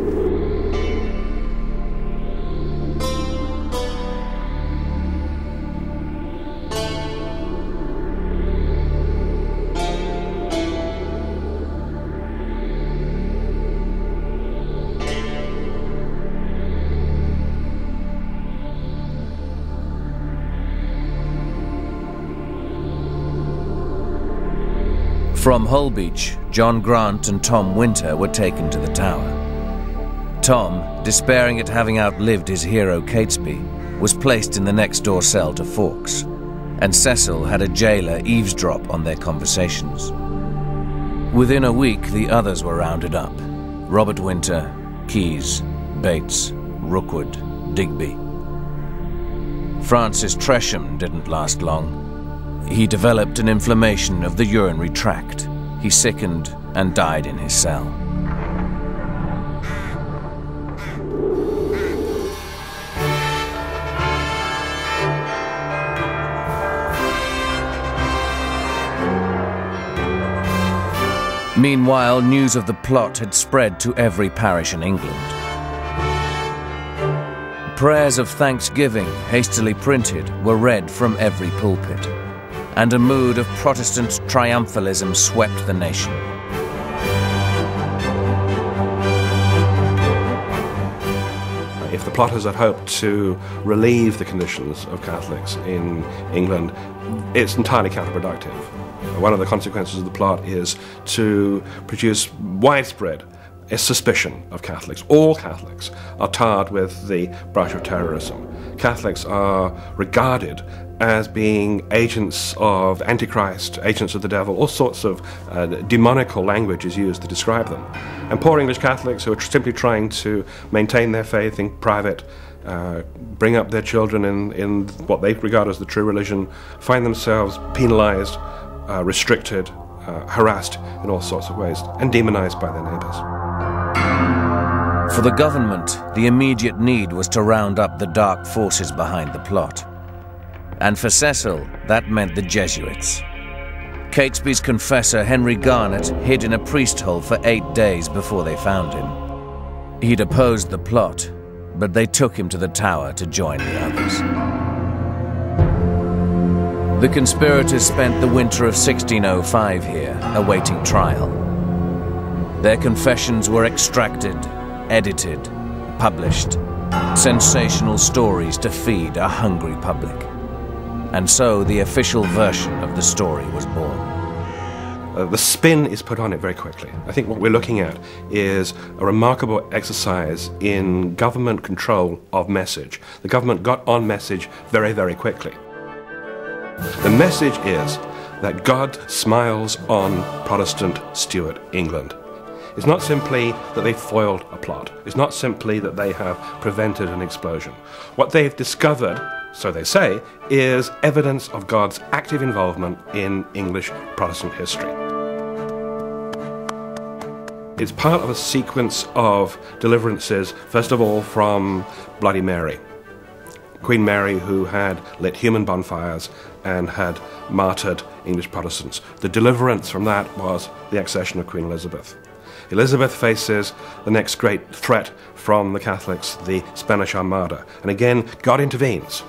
From Holbeach, John Grant and Tom Winter were taken to the Tower. Tom, despairing at having outlived his hero Catesby, was placed in the next-door cell to Fawkes, and Cecil had a jailer eavesdrop on their conversations. Within a week, the others were rounded up. Robert Winter, Keyes, Bates, Rookwood, Digby. Francis Tresham didn't last long. He developed an inflammation of the urinary tract. He sickened and died in his cell. Meanwhile, news of the plot had spread to every parish in England. Prayers of thanksgiving, hastily printed, were read from every pulpit, and a mood of Protestant triumphalism swept the nation. If the plotters had hoped to relieve the conditions of Catholics in England, it's entirely counterproductive. One of the consequences of the plot is to produce widespread suspicion of Catholics. All Catholics are tarred with the brush of terrorism. Catholics are regarded as being agents of Antichrist, agents of the devil. All sorts of demonical language is used to describe them. And poor English Catholics who are simply trying to maintain their faith in private, bring up their children in what they regard as the true religion, find themselves penalized, restricted, harassed in all sorts of ways, and demonized by their neighbors. For the government, the immediate need was to round up the dark forces behind the plot. And for Cecil, that meant the Jesuits. Catesby's confessor, Henry Garnet, hid in a priest hole for 8 days before they found him. He'd opposed the plot, but they took him to the Tower to join the others. The conspirators spent the winter of 1605 here, awaiting trial. Their confessions were extracted, edited, published. Sensational stories to feed a hungry public. And so the official version of the story was born. The spin is put on it very quickly. I think what we're looking at is a remarkable exercise in government control of message. The government got on message very, very quickly. The message is that God smiles on Protestant Stuart England. It's not simply that they foiled a plot. It's not simply that they have prevented an explosion. What they've discovered, so they say, is evidence of God's active involvement in English Protestant history. It's part of a sequence of deliverances, first of all from Bloody Mary. Queen Mary, who had lit human bonfires and had martyred English Protestants. The deliverance from that was the accession of Queen Elizabeth. Elizabeth faces the next great threat from the Catholics, the Spanish Armada. And again, God intervenes.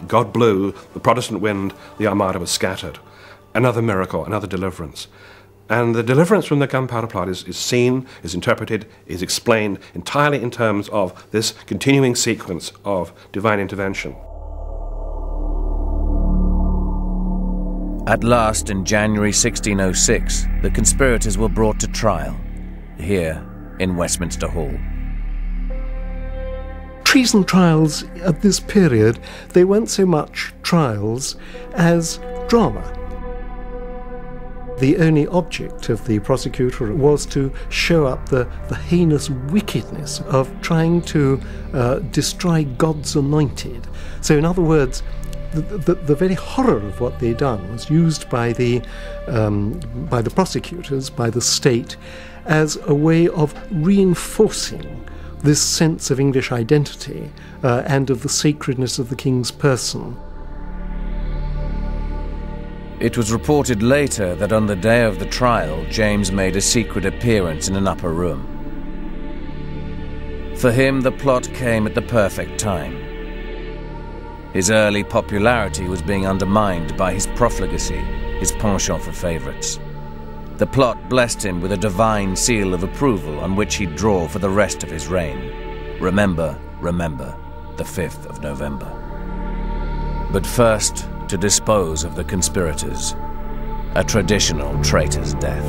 God blew the Protestant wind, the Armada was scattered. Another miracle, another deliverance. And the deliverance from the Gunpowder Plot is seen, is interpreted, is explained entirely in terms of this continuing sequence of divine intervention. At last, in January 1606, the conspirators were brought to trial, here in Westminster Hall. Treason trials at this period, they weren't so much trials as drama. The only object of the prosecutor was to show up the heinous wickedness of trying to destroy God's anointed. So in other words, the very horror of what they'd done was used by the prosecutors, by the state, as a way of reinforcing this sense of English identity and of the sacredness of the king's person. It was reported later that on the day of the trial, James made a secret appearance in an upper room. For him, the plot came at the perfect time. His early popularity was being undermined by his profligacy, his penchant for favourites. The plot blessed him with a divine seal of approval on which he'd draw for the rest of his reign. Remember, remember, the 5th of November. But first, to dispose of the conspirators. a traditional traitor's death.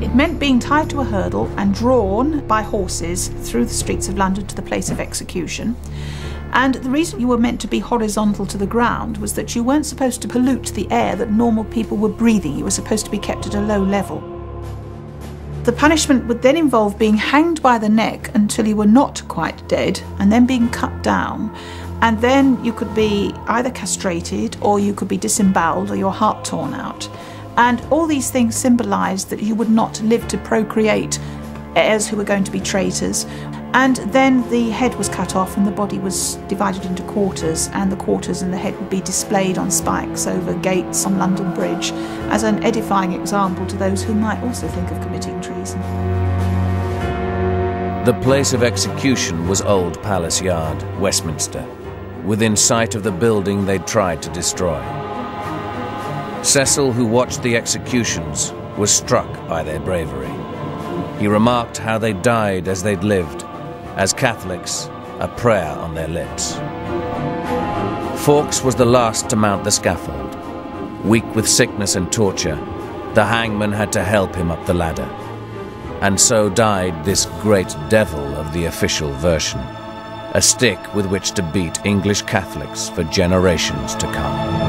It meant being tied to a hurdle and drawn by horses through the streets of London to the place of execution. And the reason you were meant to be horizontal to the ground was that you weren't supposed to pollute the air that normal people were breathing. You were supposed to be kept at a low level. The punishment would then involve being hanged by the neck until you were not quite dead, and then being cut down. And then you could be either castrated, or you could be disemboweled, or your heart torn out. And all these things symbolised that you would not live to procreate heirs who were going to be traitors. And then the head was cut off and the body was divided into quarters, and the quarters and the head would be displayed on spikes over gates on London Bridge as an edifying example to those who might also think of committing treason. The place of execution was Old Palace Yard, Westminster, within sight of the building they'd tried to destroy. Cecil, who watched the executions, was struck by their bravery. He remarked how they died as they'd lived, as Catholics, a prayer on their lips. Fawkes was the last to mount the scaffold. Weak with sickness and torture, the hangman had to help him up the ladder. And so died this great devil of the official version, a stick with which to beat English Catholics for generations to come.